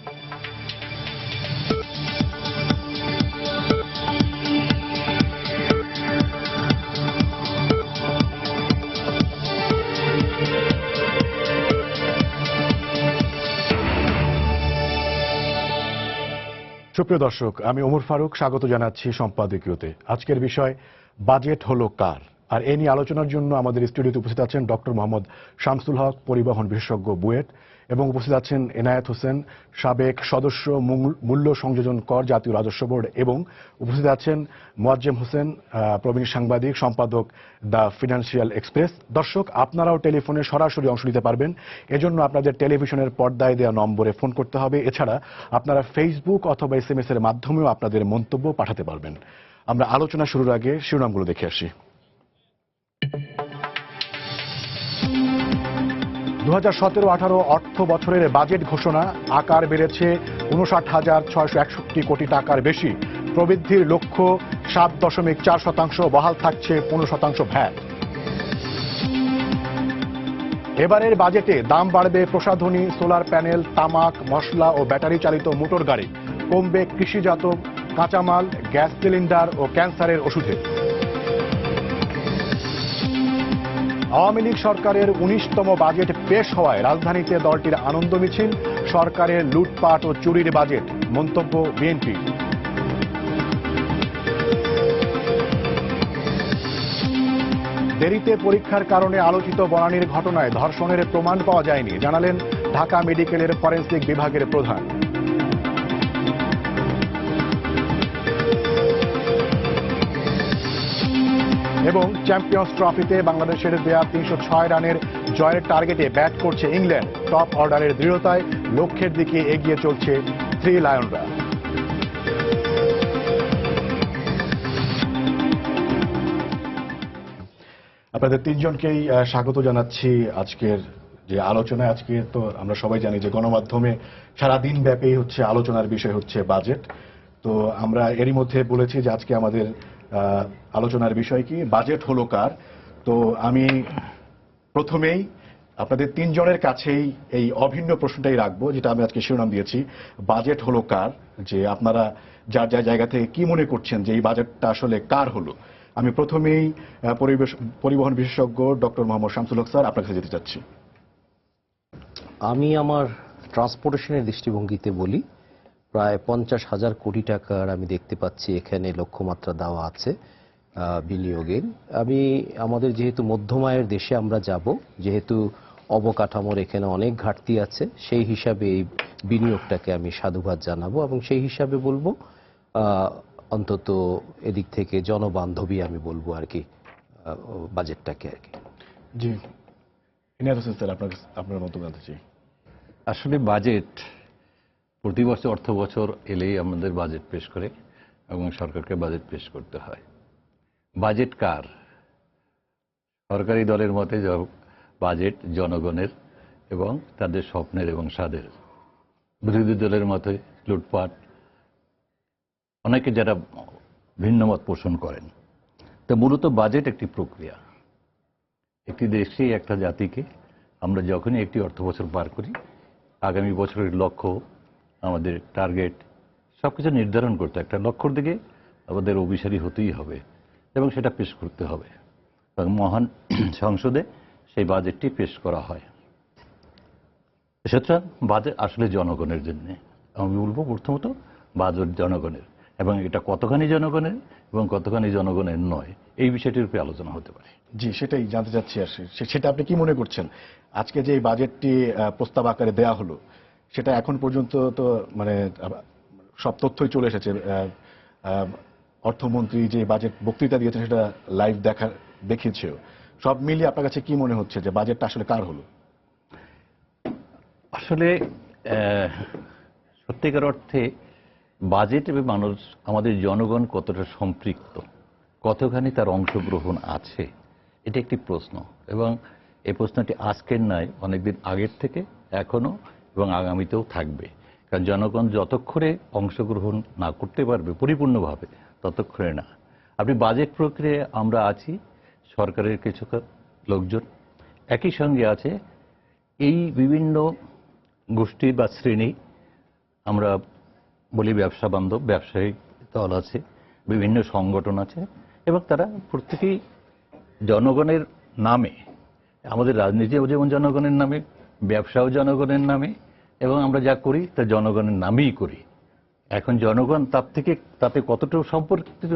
সুপ্রিয় দর্শক, আমি ওমর ফারুক স্বাগত জানাচ্ছি সম্পাদকীয়তে। আজকের বিষয় বাজেট হলো কার, আর এ নিয়ে আলোচনার জন্য আমাদের স্টুডিওতে উপস্থিত আছেন ডক্টর মোহাম্মদ শামসুল হক, পরিবহন বিশেষজ্ঞ, বুয়েট, এবং উপস্থিত আছেন এনায়েত হোসেন, সাবেক সদস্য মূল্য সংযোজন কর, জাতীয় রাজস্ব বোর্ড, এবং উপস্থিত আছেন মোয়াজ্জেম হোসেন, প্রবীণ সাংবাদিক, সম্পাদক, দ্য ফিনান্সিয়াল এক্সপ্রেস। দর্শক, আপনারাও টেলিফোনে সরাসরি অংশ নিতে পারবেন। এজন্য আপনাদের টেলিভিশনের পর্দায় দেওয়া নম্বরে ফোন করতে হবে। এছাড়া আপনারা ফেসবুক অথবা SMS এর মাধ্যমেও আপনাদের মন্তব্য পাঠাতে পারবেন। আমরা আলোচনা শুরুর আগে শিরোনামগুলো দেখে আসি। 2017-18 অর্থ বছরের বাজেট ঘোষণা, আকার বেড়েছে 59,661 কোটি টাকার বেশি। প্রবৃদ্ধির লক্ষ্য 7.4%, বহাল থাকছে 15% ভ্যাট। এবারের বাজেটে দাম বাড়বে প্রসাধনী, সোলার প্যানেল, তামাক, মশলা ও ব্যাটারি চালিত মোটর গাড়ি। কমবে কৃষিজাত কাঁচামাল, গ্যাস সিলিন্ডার ও ক্যান্সারের ওষুধে। আওয়ামী লীগ সরকারের 19তম বাজেট পেশ হওয়ায় রাজধানীতে দলটির আনন্দ মিছিল। সরকারের লুটপাট ও চুরির বাজেট, মন্তব্য বিএনপি। দেরিতে পরীক্ষার কারণে আলোচিত বনানীর ঘটনায় ধর্ষণের প্রমাণ পাওয়া যায়নি, জানালেন ঢাকা মেডিকেলের ফরেনসিক বিভাগের প্রধান। এবং চ্যাম্পিয়ন্স ট্রফিতে বাংলাদেশের দেয়া 306 রানের জয়ের টার্গেটে ব্যাট করছে ইংল্যান্ড। টপ অর্ডারের দৃঢ়তায় লক্ষ্যের দিকে এগিয়ে চলছে থ্রি লায়নরা। আপনাদের তিনজনকেই স্বাগত জানাচ্ছি আজকের যে আলোচনায়। আজকে তো আমরা সবাই জানি যে গণমাধ্যমে সারাদিন ব্যাপী হচ্ছে আলোচনার বিষয় হচ্ছে বাজেট। তো আমরা এরই মধ্যে বলেছি যে আজকে আমাদের আলোচনার বিষয় কি, বাজেট হলো কার। তো আমি প্রথমেই আপনাদের তিনজনের কাছেই এই অভিন্ন প্রশ্নটাই রাখবো, যেটা আমি আজকে শিরোনাম দিয়েছি, বাজেট হলো কার। যে আপনারা যার যার জায়গা থেকে কি মনে করছেন যে এই বাজেটটা আসলে কার হলো। আমি প্রথমেই পরিবহন বিশেষজ্ঞ ডক্টর মোহাম্মদ শামসুল হক স্যার, আপনার কাছে যেতে চাচ্ছি। আমি আমার ট্রান্সপোর্টেশনের দৃষ্টিভঙ্গিতে বলি, প্রায় 50,000 কোটি টাকার আমি দেখতে পাচ্ছি এখানে লক্ষ্যমাত্রা দেওয়া আছে বিনিয়োগের। আমাদের যেহেতু মধ্যম আয়ের দেশে আমরা যাব, যেহেতু অবকাঠামোর এখানে অনেক ঘাটতি আছে, সেই হিসাবে এই বিনিয়োগটাকে আমি সাধুবাদ জানাবো এবং সেই হিসাবে বলবো অন্তত এদিক থেকে জনবান্ধবী আমি বলবো আর কি বাজেটটাকে আর কি। জি, ইনায়েত হোসেন স্যার, আপনার মন্তব্য জানতে চাই। আসলে বাজেট প্রতি বছর অর্থ বছর এলেই আমাদের বাজেট পেশ করে এবং সরকারকে বাজেট পেশ করতে হয়। বাজেট কার? সরকারি দলের মতে বাজেট জনগণের এবং তাদের স্বপ্নের এবং স্বাদের। বিরোধী দলের মতে লুটপাট, অনেকে যারা ভিন্ন মত পোষণ করেন। তো মূলত বাজেট একটি প্রক্রিয়া। একটি দেশে, একটা জাতিকে আমরা যখনই একটি অর্থ বছর পার করি, আগামী বছরের লক্ষ্য, আমাদের টার্গেট সবকিছু নির্ধারণ করতে একটা লক্ষ্যর দিকে আমাদের অভিসারী হতেই হবে এবং সেটা পেশ করতে হবে এবং মহান সংসদে সেই বাজেটটি পেশ করা হয়। সুতরাং বাজেট আসলে জনগণের জন্য। আমি বলবো প্রথমত বাজেট জনগণের, এবং এটা কতখানি জনগণের এবং কতখানি জনগণের নয়, এই বিষয়টির উপরে আলোচনা হতে পারে। জি, সেটাই জানতে চাচ্ছি। আর সেটা আপনি কি মনে করছেন, আজকে যে বাজেটটি প্রস্তাব আকারে দেয়া হলো, সেটা এখন পর্যন্ত তো মানে সব তথ্যই চলে এসেছে। অর্থমন্ত্রী যে বাজেট বক্তৃতা দিয়েছেন সেটা লাইভ দেখিয়েছেও। সব মিলিয়ে আপনার কাছে কি মনে হচ্ছে যে বাজেটটা আসলে কার হলো? আসলে সত্যিকার অর্থে বাজেট এবং মানুষ, আমাদের জনগণ কতটা সম্পৃক্ত, কতখানি তার অংশগ্রহণ আছে, এটা একটি প্রশ্ন। এবং এই প্রশ্নটি আজকের নয়, অনেকদিন আগের থেকে এখনো এবং আগামীতেও থাকবে। কারণ জনগণ যতক্ষণে অংশগ্রহণ না করতে পারবে পরিপূর্ণভাবে, ততক্ষণে না। আপনি বাজেট প্রক্রিয়ায় আমরা আছি, সরকারের কিছু লোকজন, একই সঙ্গে আছে এই বিভিন্ন গোষ্ঠী বা শ্রেণী, আমরা বলি ব্যবসা বান্ধব, ব্যবসায়িক দল আছে, বিভিন্ন সংগঠন আছে, এবং তারা প্রত্যেকেই জনগণের নামে, আমাদের রাজনীতিও যেমন জনগণের নামে, ব্যবসাও জনগণের নামে, এবং আমরা যা করি তা জনগণের নামেই করি। এখন জনগণ তাতে কতটুকু সম্পর্কিত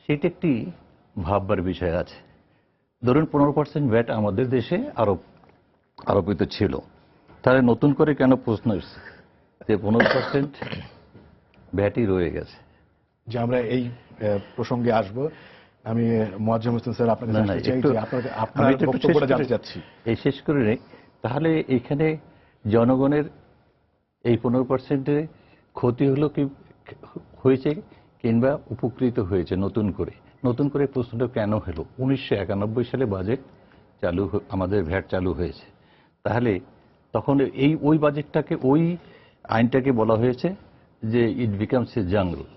সেটা একটি ভাববার বিষয় আছে। ধরুন 15% ভ্যাট আমাদের দেশে আরোপিত ছিল, তাহলে নতুন করে কেন প্রশ্ন এসছে যে 15% ভ্যাটই রয়ে গেছে? যে আমরা এই প্রসঙ্গে আসব। আমি মোয়াজ্জেম হোসেন স্যার আপনার কাছে আসতে চাই যে আপনার বক্তব্যটা জানতে চাচ্ছি। এই শেষ করে নেই। তাহলে এখানে জনগণের এই 15%-এ ক্ষতি হলো কি হয়েছে, কিংবা উপকৃত হয়েছে নতুন করে প্রশ্নটা কেন হলো? 1991 সালে বাজেট আমাদের ভ্যাট চালু হয়েছে। তাহলে তখন ওই বাজেটটাকে, ওই আইনটাকে বলা হয়েছে যে ইট বিকামস এ জঙ্গল।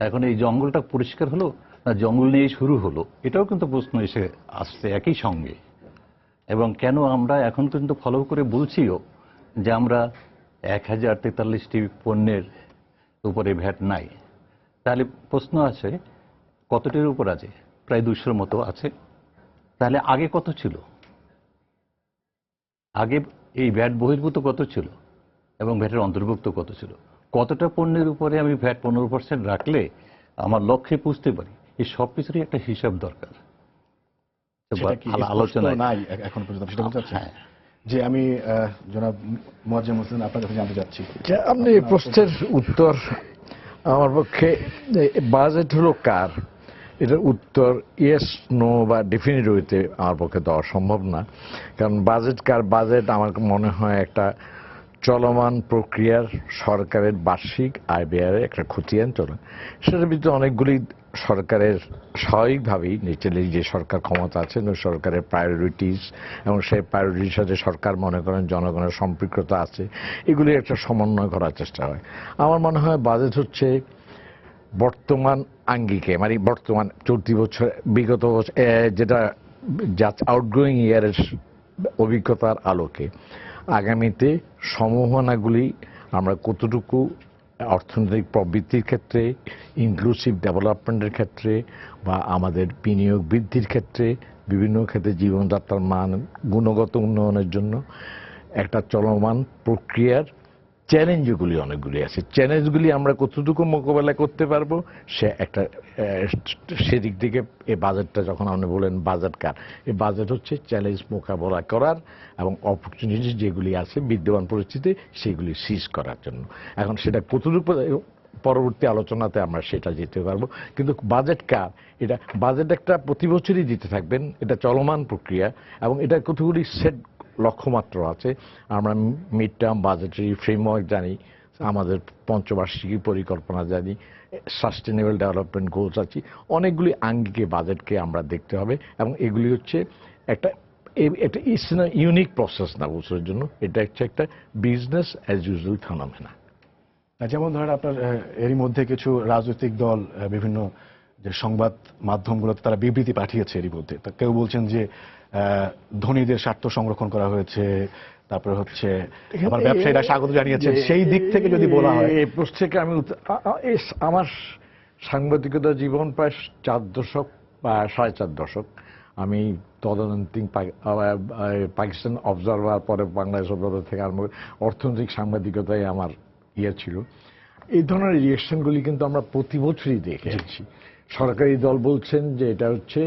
এখন এই জঙ্গলটা পরিষ্কার হলো না জঙ্গল নিয়েই শুরু হলো? এটাও কিন্তু প্রশ্ন এসে আসছে একই সঙ্গে। এবং কেন আমরা এখন কিন্তু ফলো করে বলছিও যে আমরা 1043টি পণ্যের উপরে ভ্যাট নাই। তাহলে প্রশ্ন আছে কতটির উপর আছে? প্রায় 200-র মতো আছে। তাহলে আগে কত ছিল? আগে এই ভ্যাট বহির্ভূত কত ছিল এবং ভ্যাটের অন্তর্ভুক্ত কত ছিল? কতটা পণ্যের উপরে আমি ভ্যাট 15% রাখলে আমার লক্ষ্যে পুষতে পারি? এই সব কিছুরই একটা হিসাব দরকার। আলোচনা নাই এখন পর্যন্ত, সেটা বলতে চাচ্ছেন? যে আমি জনাব মোয়াজ্জেম হোসেন আপনার কাছে জানতে চাচ্ছি। আপনি এই প্রশ্নের উত্তর আমার পক্ষে, বাজেট হলো কার, এটার উত্তর ইয়েস নো বা ডেফিনিট ওয়েতে আমার পক্ষে দেওয়া সম্ভব না। কারণ বাজেট কার, বাজেট আমার মনে হয় একটা চলমান প্রক্রিয়ার সরকারের বার্ষিক আয় ব্যয়ের একটা খতিয়ান চলে। সেটার ভিতরে অনেকগুলি সরকারের স্বাভাবিকভাবেই নিচেলে যে সরকার ক্ষমতা আছে সরকারের প্রায়োরিটিস, এবং সেই প্রায়োরিটির সাথে সরকার মনে করেন জনগণের সম্পৃক্ততা আছে, এগুলি একটা সমন্বয় করার চেষ্টা হয়। আমার মনে হয় বাজেট হচ্ছে বর্তমান আঙ্গিকে, মানে বর্তমান চলতি বছর, বিগত বছর যেটা আউটগোয়িং ইয়ারের অভিজ্ঞতার আলোকে আগামীতে সম্ভাবনাগুলি আমরা কতটুকু অর্থনৈতিক প্রবৃদ্ধির ক্ষেত্রে, ইনক্লুসিভ ডেভেলপমেন্টের ক্ষেত্রে, বা আমাদের বিনিয়োগ বৃদ্ধির ক্ষেত্রে, বিভিন্ন ক্ষেত্রে জীবনযাত্রার মান, গুণগত উন্নয়নের জন্য একটা চলমান প্রক্রিয়ার চ্যালেঞ্জগুলি অনেকগুলি আছে। চ্যালেঞ্জগুলি আমরা কতটুকু মোকাবেলা করতে পারবো সে একটা, সেদিক থেকে এই বাজেটটা, যখন আপনি বলেন বাজেট কার, এই বাজেট হচ্ছে চ্যালেঞ্জ মোকাবেলা করার এবং অপরচুনিটি যেগুলি আছে বিদ্যমান পরিস্থিতি সেগুলি সিজ করার জন্য। এখন সেটা কতটুকু পরবর্তী আলোচনাতে আমরা সেটা যেতে পারবো। কিন্তু বাজেট কার, এটা বাজেট একটা প্রতি বছরই দিতে থাকবেন, এটা চলমান প্রক্রিয়া, এবং এটা কতগুলি সেট লক্ষ্যমাত্রা আছে। আমরা মিড টার্ম বাজেটারি ফ্রেমওয়ার্ক জানি, আমাদের পঞ্চবার্ষিকী পরিকল্পনা জানি, সাস্টেনেবল ডেভেলপমেন্ট গোলস আছে, অনেকগুলি আঙ্গিকে বাজেটকে আমরা দেখতে হবে। এবং এগুলি হচ্ছে একটা ইউনিক প্রসেস না বছরের জন্য, এটা হচ্ছে একটা বিজনেস অ্যাজ ইউজুয়াল ফেনোমেনা। যেমন ধরেন আপনার এরই মধ্যে কিছু রাজনৈতিক দল বিভিন্ন যে সংবাদ মাধ্যমগুলোতে তারা বিবৃতি পাঠিয়েছে এরই মধ্যে। কেউ বলছেন যে ধনীদের স্বার্থ সংরক্ষণ করা হয়েছে, তারপরে হচ্ছে আবার ব্যবসায়ীরা স্বাগত জানিয়েছে। সেই দিক থেকে যদি বলা হয়, এই প্রশ্ন থেকে আমি আমার সাংবাদিকতা জীবন প্রায় 4 দশক বা 4.5 দশক। আমি তদানীন্তন পাকিস্তান অবজারভার, পরে বাংলাদেশ অবজারভার থেকে আরম্ভ অর্থনৈতিক সাংবাদিকতায় আমার ছিল। এই ধরনের রিয়েকশনগুলি কিন্তু আমরা প্রতি বছরই দেখে আসছি। সরকারি দল বলছেন যে এটা হচ্ছে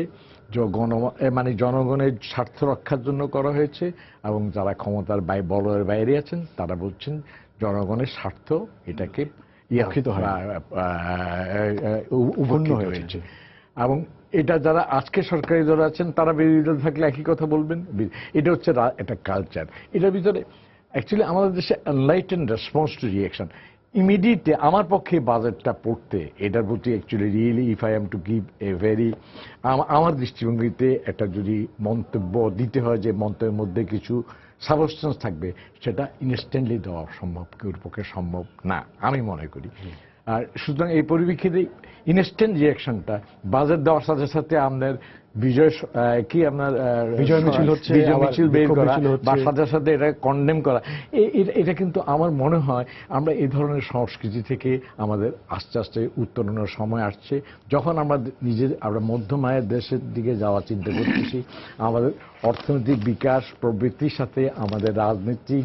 মানে জনগণের স্বার্থ রক্ষার জন্য করা হয়েছে, এবং যারা ক্ষমতার বলয়ের বাইরে আছেন তারা বলছেন জনগণের স্বার্থ এটাকে উপন্ন হয়েছে। এবং এটা যারা আজকে সরকারি দল আছেন তারা বিরোধী দল থাকলে একই কথা বলবেন। এটা হচ্ছে একটা কালচার। এটার ভিতরে অ্যাকচুয়ালি আমাদের দেশে enlightened response to reaction immediately আমার পক্ষে বাজেটটা পড়তে, এটার প্রতি actually really if I am to give a very, আমার দৃষ্টিভঙ্গিতে একটা যদি মন্তব্য দিতে হয় যে মন্তব্যের মধ্যে কিছু সাবস্টেন্স থাকবে, সেটা ইনস্ট্যান্টলি দেওয়া সম্ভব, কেউর পক্ষে সম্ভব না আমি মনে করি। আর সুতরাং এই পরিপ্রেক্ষিতে ইনস্ট্যান্ট রিয়াকশনটা বাজেট দেওয়ার সাথে সাথে আমাদের বিজয় কি আপনার বিজয় মিছিল হচ্ছে, বিজয় আবার মিছিল বের বিক্ষোভ করা মিছিল হচ্ছে। বা সাথে সাথে এটা কন্ডেম করা এটা কিন্তু আমার মনে হয় আমরা এই ধরনের সংস্কৃতি থেকে আমাদের আস্তে আস্তে উত্তরণের সময় আসছে। যখন আমরা আমরা মধ্যম আয়ের দেশের দিকে যাওয়ার চিন্তা করতেছি, আমাদের অর্থনৈতিক বিকাশ প্রবৃত্তির সাথে আমাদের রাজনৈতিক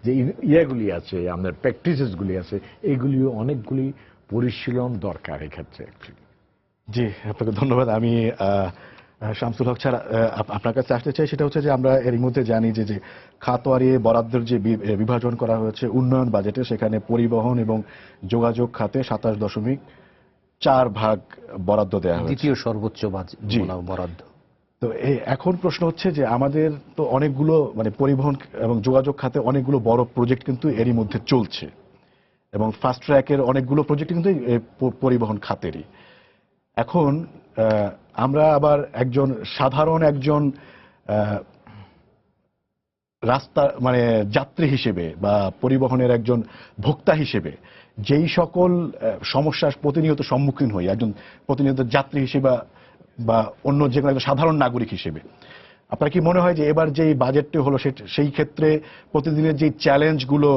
যে ইয়েগুলি আছে, আমাদের প্র্যাকটিসেসগুলি আছে, এগুলিও অনেকগুলি পরিশীলন দরকার এক্ষেত্রে। জি, আপনাকে ধন্যবাদ। আমি শামসুল হক ছাড়া আপনার কাছে আসতে চাই, সেটা হচ্ছে যে আমরা এর মধ্যে জানি যে খাতওয়ারি বরাদ্দের যে বিভাজন করা হয়েছে উন্নয়ন বাজেটে, সেখানে পরিবহন এবং যোগাযোগ খাতে 27.4 ভাগ বরাদ্দ দেওয়া হয়েছে, দ্বিতীয় সর্বোচ্চ জি। বরাদ্দ। তো এখন প্রশ্ন হচ্ছে যে আমাদের তো অনেকগুলো মানে পরিবহন এবং যোগাযোগ খাতে অনেকগুলো বড় প্রজেক্ট কিন্তু এরই মধ্যে চলছে, এবং ফাস্ট ট্র্যাকের অনেকগুলো প্রজেক্ট কিন্তু এই পরিবহন খাতেরই। এখন আমরা আবার সাধারণ একজন রাস্তা মানে যাত্রী হিসেবে বা পরিবহনের একজন ভোক্তা হিসেবে যেই সকল সমস্যার প্রতিনিয়ত সম্মুখীন হই, একজন প্রতিনিয়ত যাত্রী হিসেবে বা অন্য যে কোনো একজন সাধারণ নাগরিক হিসেবে, আপনার কি মনে হয় যে এবার যেই বাজেটটি হলো সেই ক্ষেত্রে প্রতিদিনের যে চ্যালেঞ্জগুলো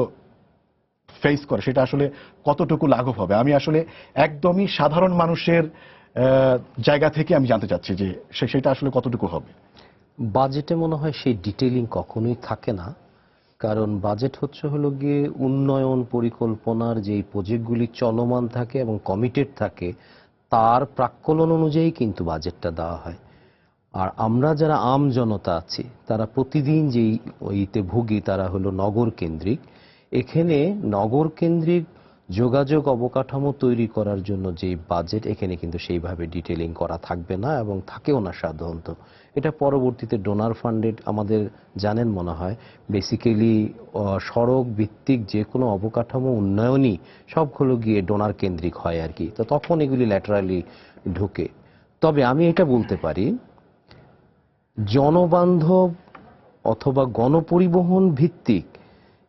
ফেস করে সেটা আসলে কতটুকু লাঘব হবে? আমি আসলে একদমই সাধারণ মানুষের জায়গা থেকে আমি জানতে চাচ্ছি যে সেটা আসলে কতটুকু হবে। বাজেটে মনে হয় সেই ডিটেইলিং কখনোই থাকে না, কারণ বাজেট হলো গিয়ে উন্নয়ন পরিকল্পনার যেই প্রজেক্টগুলি চলমান থাকে এবং কমিটেড থাকে তার প্রাক্কলন অনুযায়ী কিন্তু বাজেটটা দেওয়া হয়। আর আমরা যারা আম জনতা আছি তারা প্রতিদিন যেই ওইতে ভুগি তারা হলো নগর কেন্দ্রিক। এখানে নগর কেন্দ্রিক যোগাযোগ অবকাঠামো তৈরি করার জন্য যে বাজেট, এখানে কিন্তু সেইভাবে ডিটেইলিং করা থাকবে না এবং থাকেও না সাধারণত। এটা পরবর্তীতে ডোনার ফান্ডেড, আমাদের জানেন মনে হয়, বেসিক্যালি সড়ক ভিত্তিক যে কোনো অবকাঠামো উন্নয়নই সবগুলো গিয়ে ডোনার কেন্দ্রিক হয় আর কি, তো তখন এগুলি ল্যাটারালি ঢুকে। তবে আমি এটা বলতে পারি, জনবান্ধব অথবা গণপরিবহন ভিত্তিক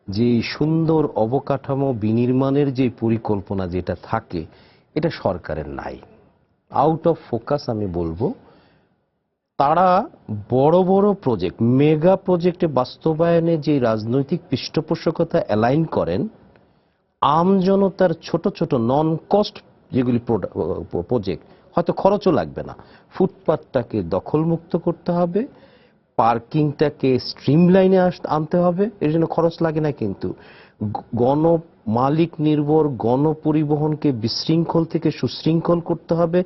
যে সুন্দর অবকাঠামো বিনির্মাণের যে পরিকল্পনা যেটা থাকে, এটা সরকারের নাই, আউট অফ ফোকাস আমি বলবো। তারা বড় বড় প্রজেক্ট, মেগা প্রজেক্টে বাস্তবায়নে যে রাজনৈতিক পৃষ্ঠপোষকতা অ্যালাইন করেন, আমজনতার ছোট ছোট নন কস্ট যেগুলি প্রজেক্ট, হয়তো খরচও লাগবে না, ফুটপাথটাকে দখলমুক্ত করতে হবে, পার্কিংটাকে স্ট্রিমলাইনে আনতে হবে, এর জন্য খরচ লাগে না। কিন্তু মালিক নির্ভর গণপরিবহনকে বিশৃঙ্খল থেকে সুশৃঙ্খল করতে হবে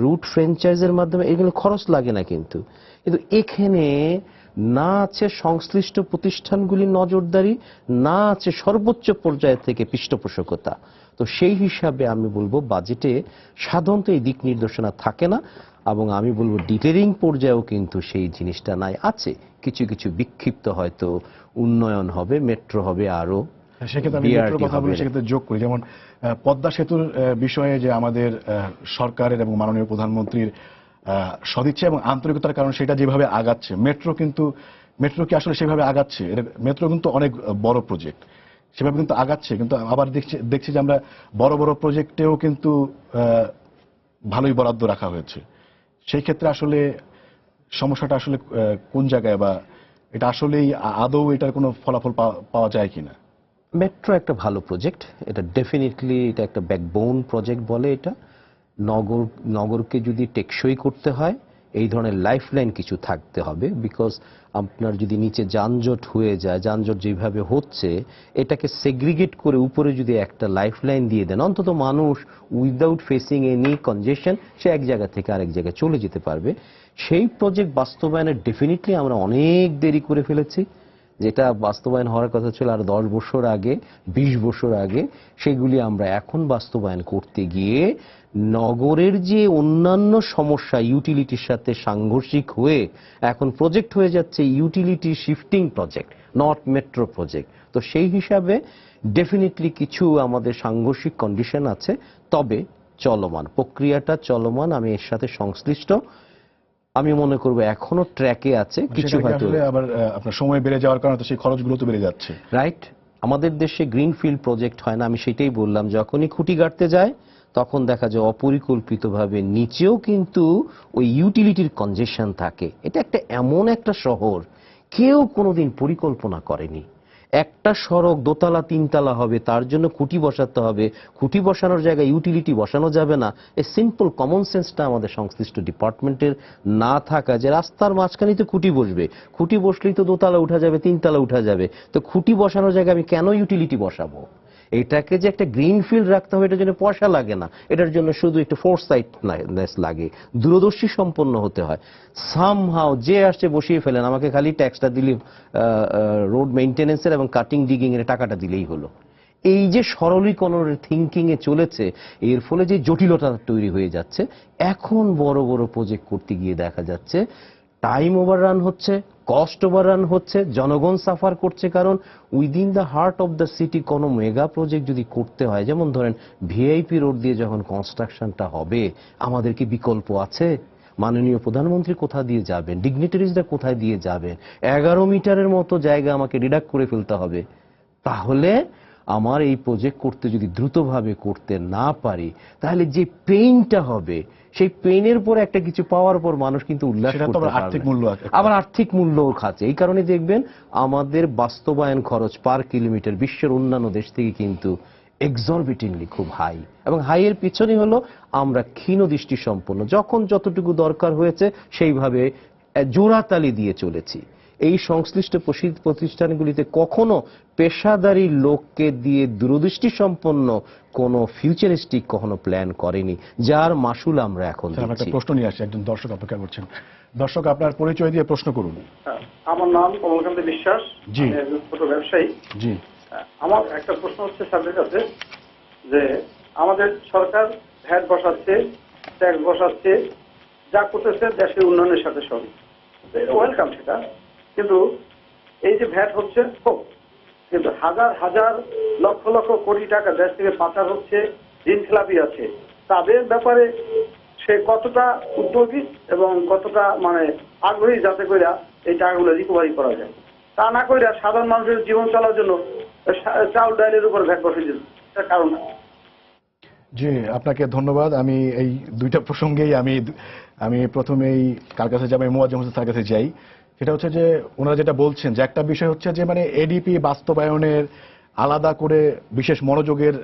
রুট ফ্র্যাঞ্চাইজের মাধ্যমে, এগুলো খরচ লাগে না। কিন্তু এখানে না আছে সংশ্লিষ্ট প্রতিষ্ঠানগুলির নজরদারি, না আছে সর্বোচ্চ পর্যায় থেকে পৃষ্ঠপোষকতা। তো সেই হিসাবে আমি বলবো বাজেটে সাধারণত এই দিক নির্দেশনা থাকে না, এবং আমি বলবো ডিটেলিং পর্যায়েও কিন্তু সেই জিনিসটা নাই। আছে কিছু কিছু বিক্ষিপ্ত হয়তো উন্নয়ন হবে, মেট্রো হবে, আরো সেক্ষেত্রে আমি মেট্রোর কথা বলে সেক্ষেত্রে যোগ করি, যেমন পদ্মা সেতুর বিষয়ে যে আমাদের সরকারের এবং মাননীয় প্রধানমন্ত্রীর সদিচ্ছা এবং আন্তরিকতার কারণে সেটা যেভাবে আগাচ্ছে, মেট্রো কি আসলে সেভাবে আগাচ্ছে? মেট্রো কিন্তু অনেক বড় প্রজেক্ট, সেভাবে কিন্তু আগাচ্ছে, কিন্তু আবার দেখছি যে আমরা বড় বড় প্রজেক্টেও কিন্তু ভালোই বরাদ্দ রাখা হয়েছে। সেই ক্ষেত্রে আসলে সমস্যাটা আসলে কোন জায়গায়, বা এটা আসলেই আদৌ এটার কোনো ফলাফল পাওয়া যায় কিনা? মেট্রো একটা ভালো প্রজেক্ট, এটা ডেফিনেটলি এটা একটা ব্যাকবোন প্রজেক্ট বলে। এটা নগরকে যদি টেকসই করতে হয় এই ধরনের লাইফলাইন কিছু থাকতে হবে, বিকজ আপনার যদি নিচে যানজট হয়ে যায়, যানজট যেভাবে হচ্ছে, এটাকে সেগ্রিগেট করে উপরে যদি একটা লাইফলাইন দিয়ে দেন, অন্তত মানুষ উইদাউট ফেসিং এনি কনজেশন সে এক জায়গা থেকে আরেক জায়গায় চলে যেতে পারবে। সেই প্রজেক্ট বাস্তবায়নে ডেফিনেটলি আমরা অনেক দেরি করে ফেলেছি। যেটা বাস্তবায়ন হওয়ার কথা ছিল আর 10 বছর আগে, 20 বছর আগে, সেগুলি আমরা এখন বাস্তবায়ন করতে গিয়ে নগরের যে অন্যান্য সমস্যা ইউটিলিটির সাথে সাংঘর্ষিক হয়ে এখন প্রজেক্ট হয়ে যাচ্ছে utility shifting project, not metro project. তো সেই হিসাবে ডেফিনেটলি কিছু আমাদের সাংঘর্ষিক কন্ডিশন আছে, তবে চলমান প্রক্রিয়াটা চলমান, আমি এর সাথে সংশ্লিষ্ট। আমি মনে করবো এখনো ট্র্যাকে আছে কিছু, হয়তো আবার আপনার সময় বেড়ে যাওয়ার কারণে তো সেই খরচগুলো তো বেড়ে যাচ্ছে, রাইট। আমাদের দেশে গ্রিনফিল্ড প্রজেক্ট হয় না, আমি সেটাই বললাম। যখনই খুঁটি গাড়তে যায় তখন দেখা যায় অপরিকল্পিতভাবে নিচেও কিন্তু ওই ইউটিলিটির কনজেশন থাকে। এটা একটা এমন একটা শহর কেউ কোনোদিন পরিকল্পনা করেনি। একটা সড়ক দোতলা তিনতলা হবে, তার জন্য খুঁটি বসাতে হবে। খুঁটি বসানোর জায়গায় ইউটিলিটি বসানো যাবে না। এই সিম্পল কমন সেন্সটা আমাদের সংশ্লিষ্ট ডিপার্টমেন্টের না থাকা, যে রাস্তার মাঝখানেই তো খুঁটি বসবে, খুঁটি বসলেই তো দোতলা উঠা যাবে, তিনতলা উঠা যাবে, তো খুঁটি বসানোর জায়গায় আমি কেন ইউটিলিটি বসাবো? এটাকে যে একটা গ্রিন ফিল্ড রাখতে হবে এটার জন্য পয়সা লাগে না, এটার জন্য শুধু একটু ফোরসাইটনেস লাগে, দূরদর্শী সম্পন্ন হতে হয়। সামহাও যে আসছে বসিয়ে ফেলেন, আমাকে খালি ট্যাক্সটা দিলে রোড মেইনটেনেন্সের এবং কাটিং ডিগিং এর টাকাটা দিলেই হলো। এই যে সরলীকরণের থিঙ্কিং এ চলেছে, এর ফলে যে জটিলতা তৈরি হয়ে যাচ্ছে, এখন বড় বড় প্রজেক্ট করতে গিয়ে দেখা যাচ্ছে টাইম ওভাররান হচ্ছে, কস্ট ওভাররান হচ্ছে, জনগণ সাফার করছে। কারণ within the heart of the city কোনো মেগা প্রজেক্ট যদি করতে হয়, যেমন ধরেন ভিআইপি রোড দিয়ে যখন কনস্ট্রাকশনটা হবে, আমাদের কি বিকল্প আছে? মাননীয় প্রধানমন্ত্রী কোথা দিয়ে যাবেন? ডিগনিটারিজরা কোথায় দিয়ে যাবেন? 11 মিটারের মতো জায়গা আমাকে ডিডাক্ট করে ফেলতে হবে। তাহলে আমার এই প্রজেক্ট করতে যদি দ্রুতভাবে করতে না পারি, তাহলে যে পেইনটা হবে, সেই পেইনের পরে একটা কিছু পাওয়ার পর মানুষ কিন্তু উল্লাস সেটা তো করতে আবার পারবে। আর্থিক মূল্য আছে। আবার আর্থিক মূল্যও খাচ্ছে। এই কারণে দেখবেন আমাদের বাস্তবায়ন খরচ পার কিলোমিটার বিশ্বের অন্যান্য দেশ থেকে কিন্তু এক্সরবিটিংলি খুব হাই, এবং হাই এর পিছনে হলো আমরা ক্ষীণ দৃষ্টি সম্পন্ন। যখন যতটুকু দরকার হয়েছে সেইভাবে জোড়াতালি দিয়ে চলেছি। এই সংশ্লিষ্ট প্রতিষ্ঠানগুলিতে কখনো পেশাদারী লোককে দিয়ে দূরদৃষ্টি সম্পন্ন কোনো ফিউচারিস্টিক কখনো প্ল্যান করেনি, যার মাসুল আমরা এখন স্যার, আমরা একটা দিচ্ছি। প্রশ্ন নিয়ে আসছি, একজন দর্শক অপেক্ষা করছেন। দর্শক, আপনার পরিচয় দিয়ে প্রশ্ন করুন। আমার নাম কমলকান্ত বিশ্বাস, জি। আমি একজন ছোট ব্যবসায়ী। জি। আমার একটা প্রশ্ন হচ্ছে স্যারের কাছে, যে আমাদের সরকার ভ্যাট বসাচ্ছে, ট্যাক্স বসাচ্ছে, যা করতেছে দেশের উন্নয়নের সাথে সঙ্গে ওয়েলকাম সেটা, কিন্তু এই যে ভ্যাট হচ্ছে খুব, কিন্তু হাজার হাজার লক্ষ লক্ষ কোটি টাকা দেশ থেকে পাচার হচ্ছে, ঋণ খেলাপি আছে, তাদের ব্যাপারে সে কতটা উদ্যোগী এবং কতটা আগ্রহী যাতে করে এই টাকাগুলো রিকভারি করা যায়। তা না করে সাধারণ মানুষের জীবন চলার জন্য চাউল ডালের উপর ভ্যাট বসে দিল, তার কারণ জি, আপনাকে ধন্যবাদ। আমি এই দুইটা প্রসঙ্গেই আমি প্রথমেই কার কাছে যাবো, মোয়াজ্জেম হোসেন স্যার কাছে যাই। সেটা হচ্ছে যে ওনারা যেটা বলছেন যে একটা বিষয় হচ্ছে যে এডিপি বাস্তবায়নের আলাদা করে বিশেষ মনোযোগের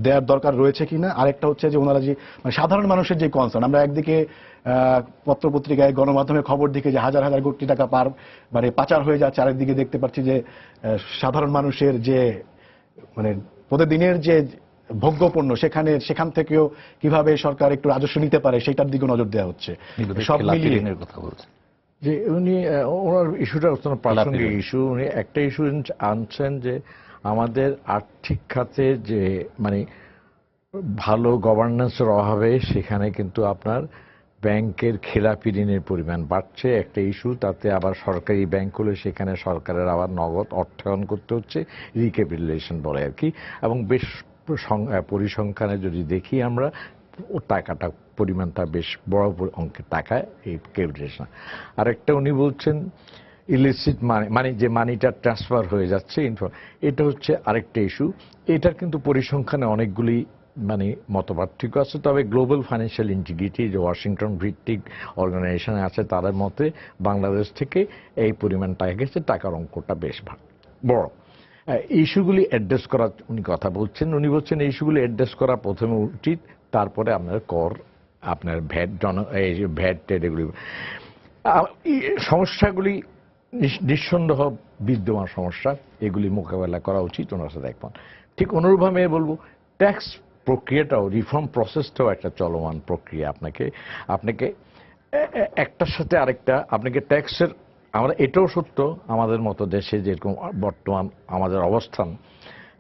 দেওয়ার দরকার রয়েছে কিনা, আরেকটা হচ্ছে যে ওনারা যে সাধারণ মানুষের যে কনসার্ন, আমরা একদিকে পত্রপত্রিকায় গণমাধ্যমে খবর দেখে যে হাজার হাজার কোটি টাকা পাচার হয়ে যাচ্ছে, আরেকদিকে দেখতে পাচ্ছি যে সাধারণ মানুষের যে প্রতিদিনের যে ভোগ্যপণ্য সেখান থেকেও কিভাবে সরকার একটু রাজস্ব নিতে পারে সেটার দিকে নজর দেওয়া হচ্ছে। সব মিলিয়ে ঋণের কথা বলছেন। যে উনি ওনার ইস্যুটা অত্যন্ত প্রাসঙ্গিক ইস্যু। উনি একটা ইস্যু আনছেন যে আমাদের আর্থিক খাতে যে ভালো গভর্নেন্সের অভাবে সেখানে কিন্তু আপনার ব্যাংকের খেলাপি ঋণের পরিমাণ বাড়ছে, একটা ইস্যু। তাতে আবার সরকারি ব্যাংকগুলো সেখানে সরকারের আবার নগদ অর্থায়ন করতে হচ্ছে, রিক্যাপিটালাইজেশন বলে আর কি। এবং বেশ পরিসংখ্যানে যদি দেখি আমরা, টাকাটা পরিমাণটা বেশ বড় অঙ্কের টাকা এই ক্যাপিটালাইজেশন। আরেকটা উনি বলছেন ইলিসিট যে মানিটা ট্রান্সফার হয়ে যাচ্ছে, এটা হচ্ছে আরেকটা ইস্যু। এটার কিন্তু পরিসংখ্যানে অনেকগুলি মতপার্থক্য আছে। তবে গ্লোবাল ফাইন্যান্সিয়াল ইন্টিগ্রিটি যে ওয়াশিংটন ভিত্তিক অর্গানাইজেশন আছে, তাদের মতে বাংলাদেশ থেকে এই পরিমাণ টাকা গেছে, টাকার অঙ্কটা বেশ বড়। ইস্যুগুলি অ্যাড্রেস করা উনি কথা বলছেন। উনি বলছেন এই ইস্যুগুলি অ্যাড্রেস করা প্রথমে উচিত, তারপরে আপনার কর, আপনার ভ্যাট এগুলি সমস্যাগুলি নিঃসন্দেহ বিদ্যমান সমস্যা, এগুলি মোকাবেলা করা উচিত, ওনার সাথে একমত। ঠিক অনুরূপভাবে বলবো ট্যাক্স প্রক্রিয়াটাও, রিফর্ম প্রসেসটাও একটা চলমান প্রক্রিয়া। আপনাকে একটার সাথে আরেকটা, আপনাকে ট্যাক্সের, আমরা এটাও সত্য আমাদের মতো দেশে যেরকম বর্তমান আমাদের অবস্থান,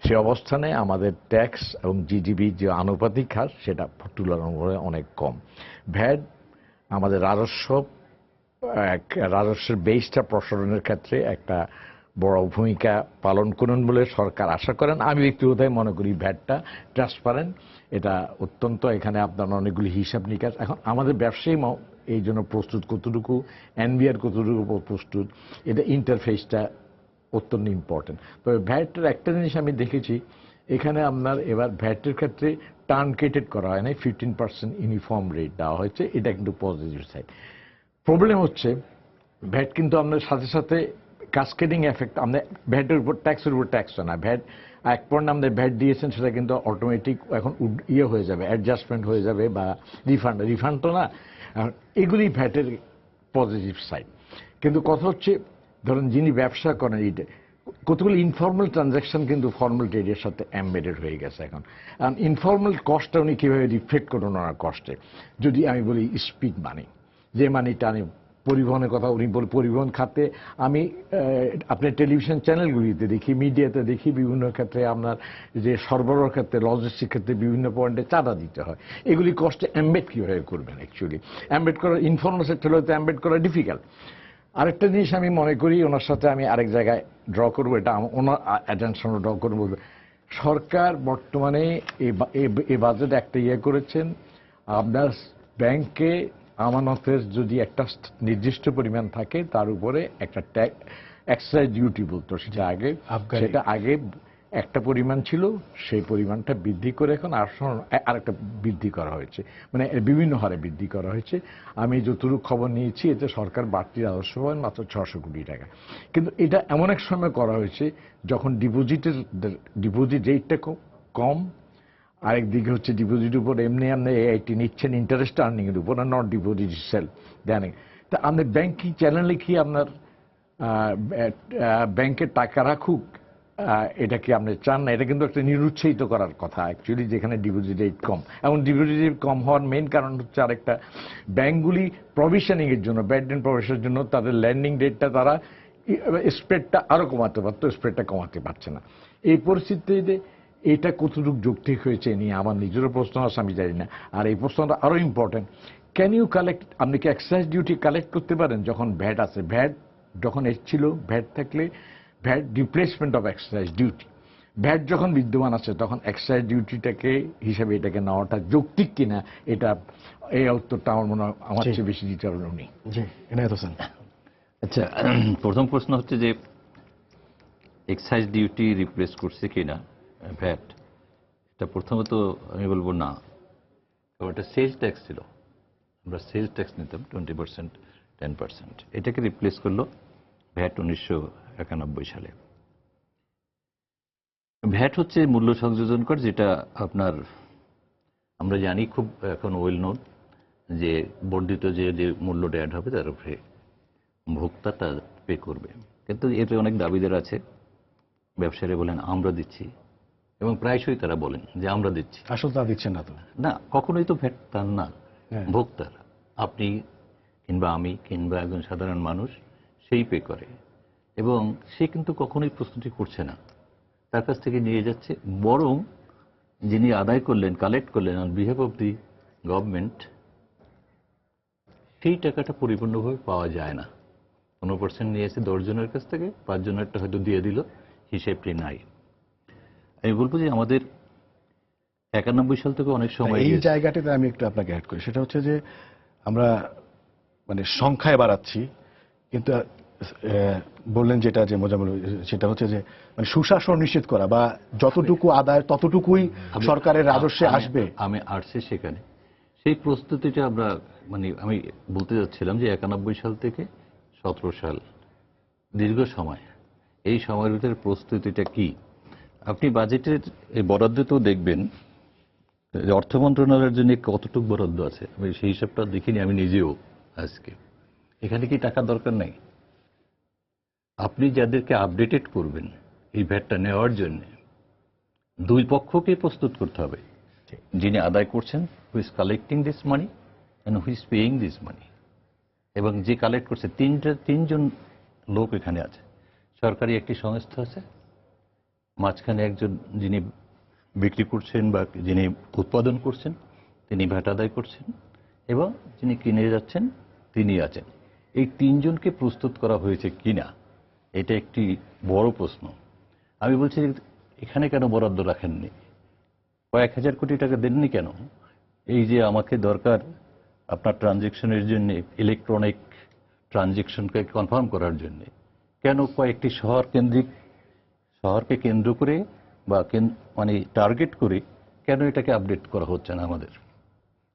সে অবস্থানে আমাদের ট্যাক্স এবং জিডিপি যে আনুপাতিক হার সেটা তুলনামূলক অনেক কম। ভ্যাট আমাদের রাজস্বের বেসটা প্রসারণের ক্ষেত্রে একটা বড় ভূমিকা পালন করুন বলে সরকার আশা করেন। আমি ব্যক্তিগতভাবে মনে করি ভ্যাটটা ট্রান্সপারেন্ট, এটা অত্যন্ত, এখানে আপনার অনেকগুলি হিসাব নিকাশ। এখন আমাদের ব্যবসায়ী এই জন্য প্রস্তুত কতটুকু, এনবিআর কতটুকু প্রস্তুত, এটা ইন্টারফেসটা অত্যন্ত ইম্পর্টেন্ট। তবে ভ্যাটের একটা জিনিস আমি দেখেছি, এখানে আপনার এবার ভ্যাটের ক্ষেত্রে টার্নকেটেড করা হয় না, 15% ইউনিফর্ম রেট দেওয়া হয়েছে, এটা কিন্তু পজিটিভ সাইড। প্রবলেম হচ্ছে ভ্যাট কিন্তু আপনার সাথে সাথে কাসকেডিং এফেক্ট, আপনার ভ্যাটের উপর ট্যাক্সের উপর ট্যাক্স না, ভ্যাট এক পয়েন্ট আপনার ভ্যাট দিয়েছেন সেটা কিন্তু অটোমেটিক এখন ইয়ে হয়ে যাবে, অ্যাডজাস্টমেন্ট হয়ে যাবে বা রিফান্ড তো না। এগুলি ভ্যাটের পজিটিভ সাইড। কিন্তু কথা হচ্ছে ধরুন যিনি ব্যবসা করেন, এইটা কতগুলো ইনফর্মাল ট্রানজ্যাকশন কিন্তু ফর্মাল ট্রেডের সাথে এমবেডেড হয়ে গেছে এখন। ইনফর্মাল কস্টটা উনি কীভাবে রিফ্লেক্ট করুন ওনার কস্টে, যদি আমি বলি স্পিড মানি, যে মানিটা আমি পরিবহনের কথা উনি বলে, পরিবহন খাতে আমি আপনার টেলিভিশন চ্যানেলগুলিতে দেখি, মিডিয়াতে দেখি, বিভিন্ন ক্ষেত্রে আপনার যে সরবরাহ ক্ষেত্রে, লজিস্টিক ক্ষেত্রে বিভিন্ন পয়েন্টে চাঁদা দিতে হয়। এগুলি কস্টে এমবেড কীভাবে করবেন? অ্যাকচুয়ালি এমবেড করা, ইনফর্মাল সেক্টর হয়তো এমবেড করা ডিফিকাল্ট। আরেকটা জিনিস আমি মনে করি, ওনার সাথে আমি আরেক জায়গায় ড্র করবো, এটা ওনার অ্যাটেনশনে ড্র করবো। সরকার বর্তমানে এই বাজেট একটা ইয়ে করেছেন, আপনার ব্যাংকে আমানতের যদি একটা নির্দিষ্ট পরিমাণ থাকে তার উপরে একটা এক্সাইজ ডিউটি বলতো, সেটা আগে একটা পরিমাণ ছিল, সেই পরিমাণটা বৃদ্ধি করে এখন আরেকটা বৃদ্ধি করা হয়েছে, মানে বিভিন্ন হারে বৃদ্ধি করা হয়েছে। আমি যতটুকু খবর নিয়েছি এতে সরকার বাড়তি রাজস্ব পাবেন মাত্র 600 কোটি টাকা। কিন্তু এটা এমন এক সময় করা হয়েছে যখন ডিপোজিট রেটটা কম, আরেকদিকে হচ্ছে ডিপোজিটের উপর এমনি আপনি এআইটি নিচ্ছেন ইন্টারেস্ট আর্নিং এর উপর, নট ডিপোজিট সেল দেন। তা আপনি ব্যাংকিং চ্যানেলে কি আপনার ব্যাংকে টাকা রাখুক, এটা কি আপনি চান না? এটা কিন্তু একটা নিরুৎসাহিত করার কথা অ্যাকচুয়ালি, যেখানে ডিপোজিট রেট কম। এবং ডিপোজিট রেট কম হওয়ার মেইন কারণ হচ্ছে আরেকটা, ব্যাংকগুলি প্রভিশনিং এর জন্য, ব্যাড ডেট প্রভিশনের জন্য তাদের ল্যান্ডিং রেটটা তারা স্প্রেডটা আরো কমাতে পারতো, স্প্রেডটা কমাতে পারছে না। এই পরিস্থিতিতে এটা কতটুকু যৌক্তিক হয়েছে নিয়ে আমার নিজেরও প্রশ্ন আছে, আমি জানি না। আর এই প্রশ্নটা আরো ইম্পর্টেন্ট, ক্যান ইউ কালেক্ট, আপনি কি এক্সাইজ ডিউটি কালেক্ট করতে পারেন যখন ভ্যাট আছে? ভ্যাট যখন এসেছিল, ভ্যাট থাকলে VAT replacement of excise duty, VAT যখন বিদ্যমান আছে তখন এক্সাইজ ডিউটিটাকে হিসাবে এটাকে নেওয়াটা যৌক্তিক কিনা, এটা এই উত্তরটা আমার মনে হয় আমার চেয়ে বেশি দিতে পারবেন উনি। জি, এনায়েত হোসেন। আচ্ছা, প্রথম প্রশ্ন হচ্ছে যে এক্সাইজ ডিউটি রিপ্লেস করছে কিনা ভ্যাট, এটা প্রথমত আমি বলবো না, কারণ এটা সেলস ট্যাক্স ছিল, আমরা সেলস ট্যাক্স নিতাম 20%, 10%, এটাকে রিপ্লেস করলো ভ্যাট 1991 সালে। ভ্যাট হচ্ছে মূল্য সংযোজন কর, যেটা আপনার আমরা জানি খুব এখন ওয়েল নোন, যে বর্ধিত যে মূল্যটা অ্যাড হবে তার উপরে ভোক্তাটা পে করবে। কিন্তু এতে অনেক দাবিদার আছে, ব্যবসায়ীরা বলেন আমরা দিচ্ছি, এবং প্রায়শই তারা বলেন যে আমরা দিচ্ছি, আসলে তা দিচ্ছেন না তো। না, কখনোই তো ভ্যাট তার না, ভোক্তার, আপনি কিংবা আমি কিংবা একজন সাধারণ মানুষ, সেই পে করে। এবং সে কিন্তু কখনোই প্রস্তুতি করছে না, তার কাছ থেকে নিয়ে যাচ্ছে, বরং যিনি আদায় করলেন, কালেক্ট করলেন on behalf of the government, সেই টাকাটা পরিপূর্ণভাবে পাওয়া যায় না। 15% নিয়েছে 10 জনের কাছ থেকে, 5 জনেরটা হয়তো দিয়ে দিল, হিসেবটি নাই। আমি বলবো যে আমাদের 91 সাল থেকে অনেক সময় এই জায়গাটাতে আমি একটু আপনাকে অ্যাড করি, সেটা হচ্ছে যে আমরা মানে সংখ্যায় বাড়াচ্ছি, কিন্তু বললেন যেটা যে মোজাম্মেল, সেটা হচ্ছে যে মানে সুশাসন নিশ্চিত করা বা যতটুকু আদায় ততটুকুই সরকারের রাজস্বে আসবে। আমি আসছি সেখানে, সেই প্রস্তুতিটা আমরা মানে আমি বলতে যাচ্ছিলাম যে 91 সাল থেকে 17 সাল দীর্ঘ সময়, এই সময়ের ভিতরে প্রস্তুতিটা কি? আপনি বাজেটের এই বরাদ্দতেও দেখবেন যে অর্থ মন্ত্রণালয়ের জন্য কতটুকু বরাদ্দ আছে, আমি সেই হিসাবটা দেখিনি আমি নিজেও আজকে। এখানে কি টাকা দরকার নাই? আপনি যাদেরকে আপডেটেড করবেন এই ভ্যাটটা নেওয়ার জন্য, দুই পক্ষকে প্রস্তুত করতে হবে, যিনি আদায় করছেন, who is collecting this money and who is paying this মানি, এবং যে কালেক্ট করছে তিনজন লোক এখানে আছে। সরকারি একটি সংস্থা আছে, মাঝখানে একজন যিনি বিক্রি করছেন বা যিনি উৎপাদন করছেন তিনি ভ্যাট আদায় করছেন, এবং যিনি কিনে যাচ্ছেন তিনি আছেন। এই তিনজনকে প্রস্তুত করা হয়েছে কিনা, এটা একটি বড় প্রশ্ন। আমি বলছি এখানে কেন বরাদ্দ রাখেননি, কয়েক হাজার কোটি টাকা দেননি কেন? এই যে আমাকে দরকার আপনার ট্রানজেকশনের জন্য, ইলেকট্রনিক ট্রানজেকশনকে কনফার্ম করার জন্য, কেন কয়েকটি শহরকে কেন্দ্র করে বা মানে টার্গেট করে কেন এটাকে আপডেট করা হচ্ছে না আমাদের?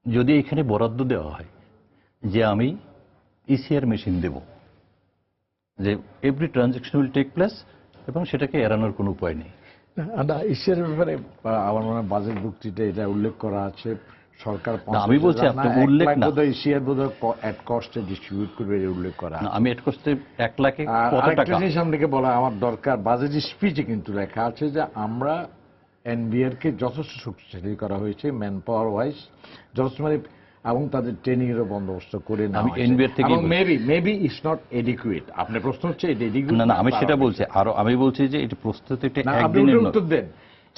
যদি এখানে বরাদ্দ দেওয়া হয় যে আমি ইসিআর মেশিন দেব, যে every transaction will take place, এবং সেটাকে এড়ানোর কোনো উপায় নেই। এশিয়ার ব্যাপারে আমার মনে হয় বাজেট বক্তৃতা এটা উল্লেখ করা আছে। সরকার না, আমি বলছি আপনি উল্লেখ না, এশিয়ার বোধহয় এট কস্টে ডিস্ট্রিবিউট করবে এটা উল্লেখ করা না, আমি এড করতে 1 লাখে কত আরেকটা টাকা? জিনিস আপনাকে বলা আমার দরকার, বাজেট স্পিচে কিন্তু লেখা আছে যে আমরা এনবিআর কে যথেষ্ট শক্তিশালী করা হয়েছে ম্যান পাওয়ার ওয়াইজ, যথেষ্ট মানে, এবং তাদের ট্রেনিং এর বন্দোবস্ত করে না। আমি NBR থেকে মেবি ইটস নট এডিকুয়েট। আপনার প্রশ্ন হচ্ছে এটা এডিকুয়েট? না, আমি সেটা বলছি, আরো আমি বলছি যে এটা প্রস্তুতিটা আপনি একদিনের নয়। উত্তর দেন।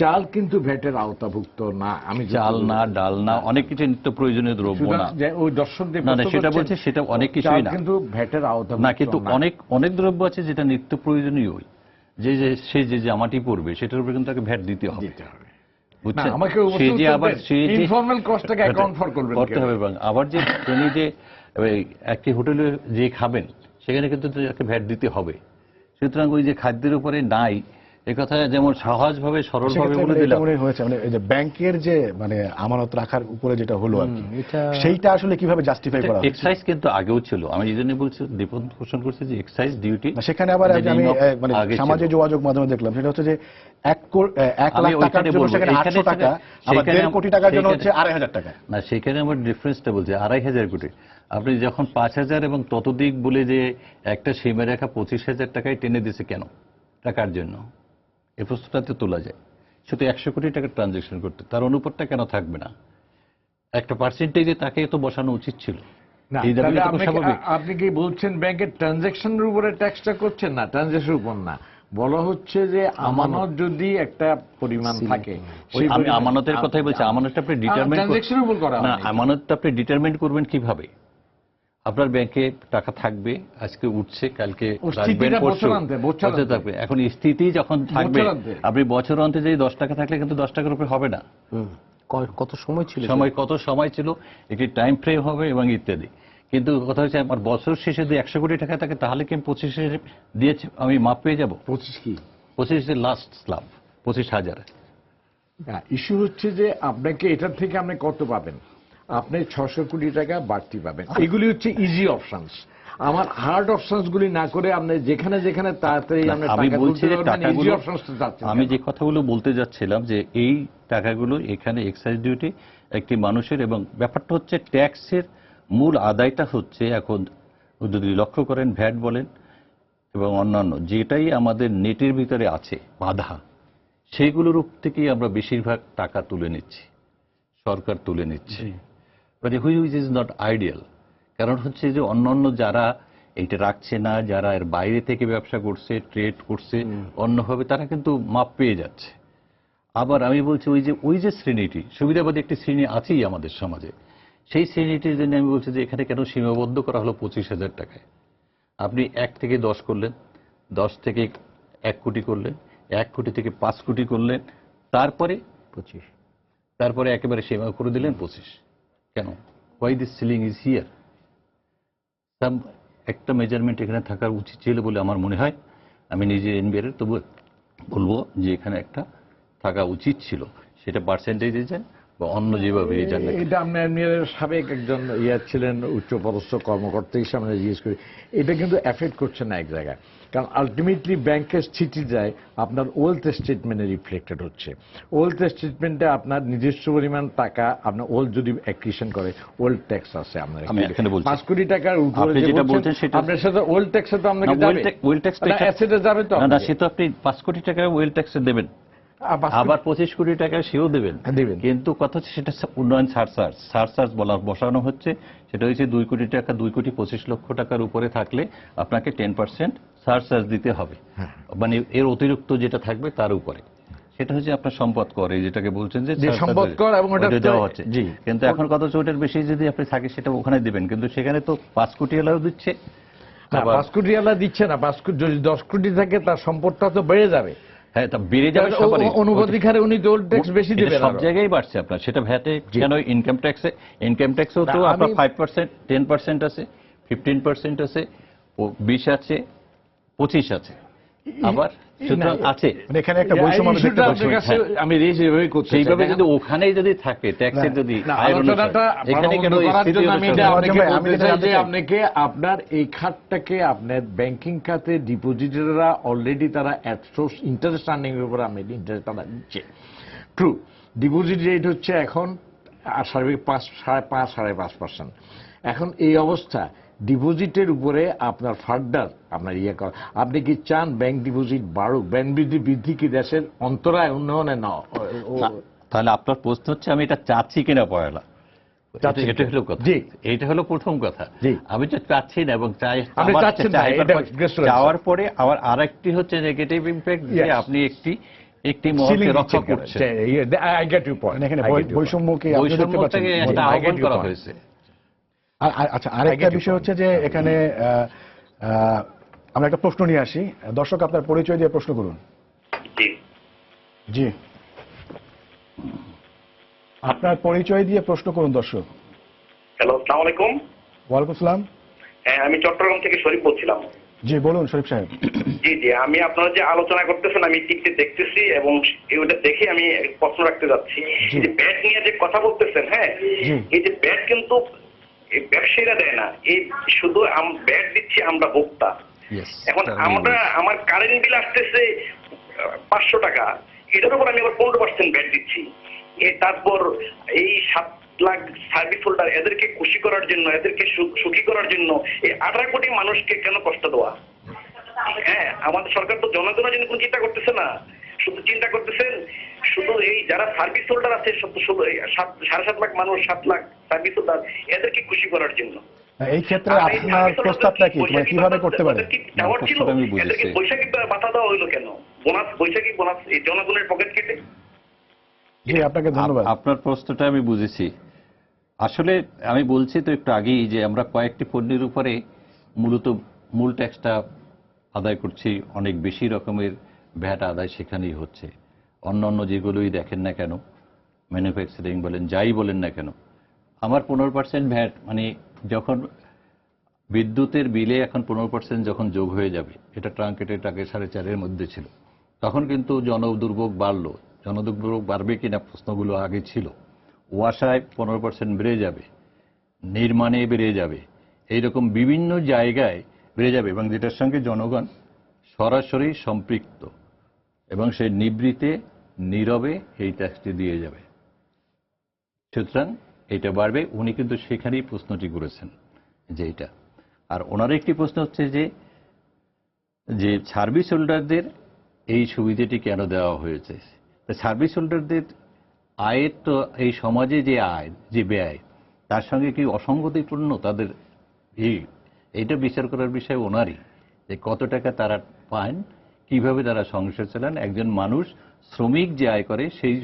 চাল কিন্তু ভ্যাটের আওতাভুক্ত না। আমি চাল না, ডাল না, অনেক কিছু নিত্য প্রয়োজনীয় দ্রব্য না। ওই দর্শকদের না, সেটা বলছে, সেটা অনেক কিছুই না, কিন্তু ভ্যাটের আওতাভুক্ত না, কিন্তু অনেক দ্রব্য আছে যেটা নিত্য প্রয়োজনীয়। সে যে জামাটি পরবে সেটার উপরে কিন্তু তাকে ভ্যাট দিতে হবে, বুঝছেন? সে যে আবার ইনফর্মাল কস্টটাকে অ্যাকাউন্ট ফর করবেন করতে হবে, এবং আবার যে তিনি যে একটি হোটেলে যে খাবেন সেখানে কিন্তু তাকে ভ্যাট দিতে হবে। সুতরাং ওই যে খাদ্যের উপরে নাই এই কথা যেমন সহজভাবে সরলভাবে বলে দিলাম। মনে হয়েছে মানে এই যে ব্যাংকের যে মানে আমানত রাখার উপরে যেটা হলো আর কি, সেইটা আসলে কিভাবে জাস্টিফাই করা হচ্ছে? এক্সাইজ কিন্তু আগেও ছিল, আমি এই জন্য বলছি, দীপন পোষণ করছি যে এক্সাইজ ডিউটি সেখানে আবার আমি মানে সামাজিক যোগাযোগ মাধ্যমে দেখলাম সেটা হচ্ছে যে 1 লাখ টাকার জন্য সেখানে 800 টাকা, আবার 1.5 কোটি টাকার জন্য হচ্ছে 2,500 টাকা। না, সেখানে আমার ডিফারেন্সটা বলছি 2,500 কোটি। আপনি যখন 5,000 এবং ততোধিক বলে যে একটা সীমারেখা 25,000 টাকায় টেনে দিছে কেন? টাকার জন্য। এই প্রশ্নটাতে তোলা যায়। শুধু 100 কোটি টাকার ট্রানজ্যাকশন করতে তার অনুপাতটা কেন থাকবে না? একটা পার্সেন্টেজে তাকে তো বসানো উচিত ছিল। আপনি কি বলছেন ব্যাংকের ট্রানজ্যাকশনের উপরে ট্যাক্সটা করছেন? না, ট্রানজ্যাকশনের উপর না, বলা হচ্ছে যে আমানত যদি একটা পরিমাণ থাকে, আমি আমানতের কথাই বলছি। আমানতটা আপনি ডিটারমাইন করবেন কিভাবে? আপনার ব্যাংকে টাকা থাকবে, আজকে উঠছে, কালকে থাকবে। এখন স্থিতি যখন থাকবে, আপনি বছর অন্তে যদি 10 টাকা থাকলে কিন্তু 10 টাকার উপরে হবে না। কত সময় ছিল, কত সময় ছিল, একটি টাইম ফ্রেম হবে এবং ইত্যাদি। কিন্তু কথা হচ্ছে আমার বছর শেষে যদি 100 কোটি টাকা থাকে তাহলে কি 25 দিয়েছে আমি মাপ পেয়ে যাবো? 25 লাস্ট স্ল্যাব 25,000। ইস্যু হচ্ছে যে আপনাকে এটার থেকে আপনি কত পাবেন? আপনি 600 কোটি টাকা বাড়তি পাবেন। এগুলি হচ্ছে ইজি অপশনস। আমার হার্ড অপশনস গুলি না করে আপনি যেখানে যেখানে তাড়াতাড়ি আমি বলছি যে টাকাগুলো, আমি যে কথাগুলো বলতে যাচ্ছিলাম যে এই টাকাগুলো এখানে এক্সাইজ ডিউটি একটি মানুষের, এবং ব্যাপারটা হচ্ছে ট্যাক্সের মূল আদায়টা হচ্ছে এখন যদি লক্ষ্য করেন ভ্যাট বলেন এবং অন্যান্য যেটাই আমাদের নেটের ভিতরে আছে বাধা, সেইগুলোর থেকেই আমরা বেশিরভাগ টাকা তুলে নিচ্ছি, সরকার তুলে নিচ্ছে, হুইচ ইজ নট আইডিয়াল। কারণ হচ্ছে যে অন্যান্য যারা এইটা রাখছে না, যারা এর বাইরে থেকে ব্যবসা করছে, ট্রেড করছে অন্যভাবে, তারা কিন্তু মাপ পেয়ে যাচ্ছে। আবার আমি বলছি ওই যে শ্রেণীটি সুবিধাবাদী একটি শ্রেণী আছেই আমাদের সমাজে, সেই শ্রেণীটির জন্য আমি বলছি যে এখানে কেন সীমাবদ্ধ করা হলো 25,000 টাকায়? আপনি 1 থেকে 10 করলেন, 10 থেকে 1 কোটি করলেন, 1 কোটি থেকে 5 কোটি করলেন, তারপরে 25, তারপরে একেবারে সীমা করে দিলেন 25। কেন? Why this ceiling is here? একটা মেজারমেন্ট এখানে থাকার উচিত ছিল বলে আমার মনে হয়। আমি নিজে এনবিআর তবু বলবো যে এখানে একটা থাকা উচিত ছিল, সেটা পার্সেন্টেজে যায় বা অন্য যেভাবে যান। এটা আপনি এনবিআর সাবেক একজন ছিলেন, উচ্চপদস্থ কর্মকর্তা হিসেবে আমরা জিজ্ঞেস করি, এটা কিন্তু এফেক্ট করছে না এক জায়গায়। কারণ আলটিমেটলি ব্যাংকের স্থিতি যায় আপনার ওয়েলথ স্টেটমেন্টে রিফ্লেক্টেড হচ্ছে। ওয়েলথ স্টেটমেন্টে আপনার নিজস্ব পরিমাণ টাকা আপনার ওয়েলথ যদি অ্যাকুইজিশন করে ওয়েলথ ট্যাক্স আছে আপনার। আমি এখানে বলছি 5 কোটি টাকার উপরে যেটা বলছেন সেটা আপনার সাথে ওয়েলথ ট্যাক্সে তো আপনাকে যাবে, ওয়েলথ ট্যাক্স অ্যাসেটে যাবে তো না, সে তো আপনি 5 কোটি টাকা ওয়েলথ ট্যাক্সে দেবেন, আবার 25 কোটি টাকা সেও দেবেন। কিন্তু কথা হচ্ছে সেটা উন্নয়ন সারচার্জ বসানো হচ্ছে। সেটা হচ্ছে 2 কোটি টাকা, 2 কোটি 25 লক্ষ টাকার উপরে থাকলে আপনাকে 10% সারচার্জ দিতে হবে, মানে এর অতিরিক্ত যেটা থাকবে তার উপরে। সেটা হচ্ছে আপনার সম্পদ কর, যেটাকে বলছেন যে সম্পদ কর, এবং ওটা দেওয়া হচ্ছে। কিন্তু এখন কথা হচ্ছে ওটার বেশি যদি আপনি থাকে সেটা ওখানে দিবেন, কিন্তু সেখানে তো 5 কোটি এলাও দিচ্ছে, 5 কোটি এলা দিচ্ছে না। 5 কোটি যদি 10 কোটি থাকে তার সম্পদটা তো বেড়ে যাবে। হ্যাঁ, তা বেড়ে যাবে অনুপাতিক হারে, উনি তো ট্যাক্স বেশি দেবেন। সব জায়গায় বাড়ছে আপনার, সেটা ভ্যাটে কেন, ইনকাম ট্যাক্সেও তো আপনার 5%, 10% আছে, 15% আছে, 20 আছে, 25 আছে, আবার সুতরাং আছে মানে এখানে একটা বৈষম্য আমি দেখতে পাচ্ছি। আমি এইভাবে করতে চাই। সেইভাবে যদি ওখানেই যদি থাকে ট্যাক্সের যদি না, আয়ের অনুসারে, আলোচনাটা এখানে কেন প্রারম্ভ করার জন্য আমি এটা আপনাকে আমি বলতে যেটা চাই জানতে যে চাই- আপনাকে আপনার এই খাতটাকে আপনার ব্যাংকিং খাতে ডিপোজিটররা অলরেডি তারা এত ইন্টারেস্ট আর্নিং এর উপর আমি ইন্টারেস্ট তারা দিচ্ছে। ট্রু, ডিপোজিট রেট হচ্ছে এখন সার্বিক 5.5% এখন এই অবস্থা ডিপোজিটের উপরে আপনার ফার্দার আপনার করা, আপনি কি চান ব্যাংক ডিপোজিট বাড়ুক? ব্যাংক বৃদ্ধি কি দেশের অন্তরায় উন্নয়নে না? না, তাহলে আপনার প্রশ্ন হচ্ছে আমি এটা চাচ্ছি কিনা পয়লা, এটা হলো কথা। জি। এইটা হলো প্রথম কথা। জি। আমি তো চাচ্ছি না, এবং আপনি চাচ্ছেন না, এটা গ্রেসফুল চাওয়ার পরে আবার আরেকটি হচ্ছে নেগেটিভ ইম্প্যাক্ট, যে Yes. আপনি একটি মহলকে রক্ষা করছেন। I get you point. মানে এখানে বৈষম্য কি আপনি দেখতে পাচ্ছেন? বৈষম্যটাকে একটা I get আহ্বান your করা point. হয়েছে। আচ্ছা, আরেকটা বিষয় হচ্ছে যে এখানে আমরা একটা প্রশ্ন নিয়ে আসি। দর্শক, আপনার পরিচয় দিয়ে প্রশ্ন করুন। জি, আপনার পরিচয় দিয়ে প্রশ্ন করুন দর্শক। হ্যালো, আসসালামু আলাইকুম। ওয়ালাইকুম আসসালাম। হ্যাঁ, আমি চট্টগ্রাম থেকে শরীফ বলছিলাম। জি বলুন শরীফ সাহেব। জি জি, আমি আপনারা যে আলোচনা করতেছেন আমি টিভিতে দেখতেছি, এবং ওটা দেখে আমি প্রশ্ন রাখতে যাচ্ছি। এই যে ব্যাট নিয়ে যে কথা বলতেছেন, হ্যাঁ, জি। এই যে ব্যাট কিন্তু এই ব্যবসায়ীরা দেয় না, এই শুধু ব্যাট দিচ্ছি আমরা ভোক্তা। এখন আমার কারেন্ট বিল আসতেছে 500 টাকা, এটার উপর আমি আবার 15% ব্যাট দিচ্ছি। তারপর এই 7 লাখ সার্ভিস হোল্ডার, এদেরকে খুশি করার জন্য, এদেরকে সুখী করার জন্য এই 18 কোটি মানুষকে কেন কষ্ট দেওয়া? হ্যাঁ, আমাদের সরকার তো জনগণের জন্য কোনো চিন্তা করতেছে না, শুধু চিন্তা করতেছেন শুধু এই যারা সার্ভিস হোল্ডার আছে, শুধু 7.5 লাখ মানুষ, 7 লাখ সার্ভিস হোল্ডার, এদেরকে খুশি করার জন্য। এই ক্ষেত্রে আপনার প্রস্তাবটা কি, মানে কিভাবে করতে পারে? দেওয়ার ছিল, আমি বুঝেছি। এদেরকে বৈশাখী ভাতা দেওয়া হইলো কেন? বৈশাখী বোনাস এই জনগণের পকেট কেটে। জি, আপনাকে ধন্যবাদ। আপনার প্রশ্নটা আমি বুঝেছি। আসলে আমি বলছি তো একটু আগেই যে আমরা কয়েকটি পণ্যের উপরে মূলত মূল ট্যাক্সটা আদায় করছি, অনেক বেশি রকমের ভ্যাট আদায় সেখানেই হচ্ছে। অন্য যেগুলোই দেখেন না কেন, ম্যানুফ্যাকচারিং বলেন, যাই বলেন না কেন, আমার 15% ভ্যাট, মানে যখন বিদ্যুতের বিলে এখন 15% যখন যোগ হয়ে যাবে, এটা ট্রাঙ্কেটের টাকা 4.5-এর মধ্যে ছিল, তখন কিন্তু জনদুর্ভোগ বাড়লো। জনদুর্ভোগ বাড়বে কিনা প্রশ্নগুলো আগে ছিল। ওয়াসায় 15% বেড়ে যাবে, নির্মাণে বেড়ে যাবে, এইরকম বিভিন্ন জায়গায় বেড়ে যাবে, এবং যেটার সঙ্গে জনগণ সরাসরি সম্পৃক্ত, এবং সেই নিবৃত্তে নীরবে এই ট্যাক্সটি দিয়ে যাবে। সুতরাং এটা বাড়বে। উনি কিন্তু সেখানেই প্রশ্নটি করেছেন যে এটা। আর ওনার একটি প্রশ্ন হচ্ছে যে সার্ভিস হোল্ডারদের এই সুবিধাটি কেন দেওয়া হয়েছে। সার্ভিস হোল্ডারদের আয়ের তো এই সমাজে যে আয়, যে ব্যয়, তার সঙ্গে কি অসঙ্গতিপূর্ণ তাদের এইটা বিচার করার বিষয় ওনারই, যে কত টাকা তারা পান, কিভাবে তারা সংসার চালান। একজন মানুষ শ্রমিক যে আয় করে, সেই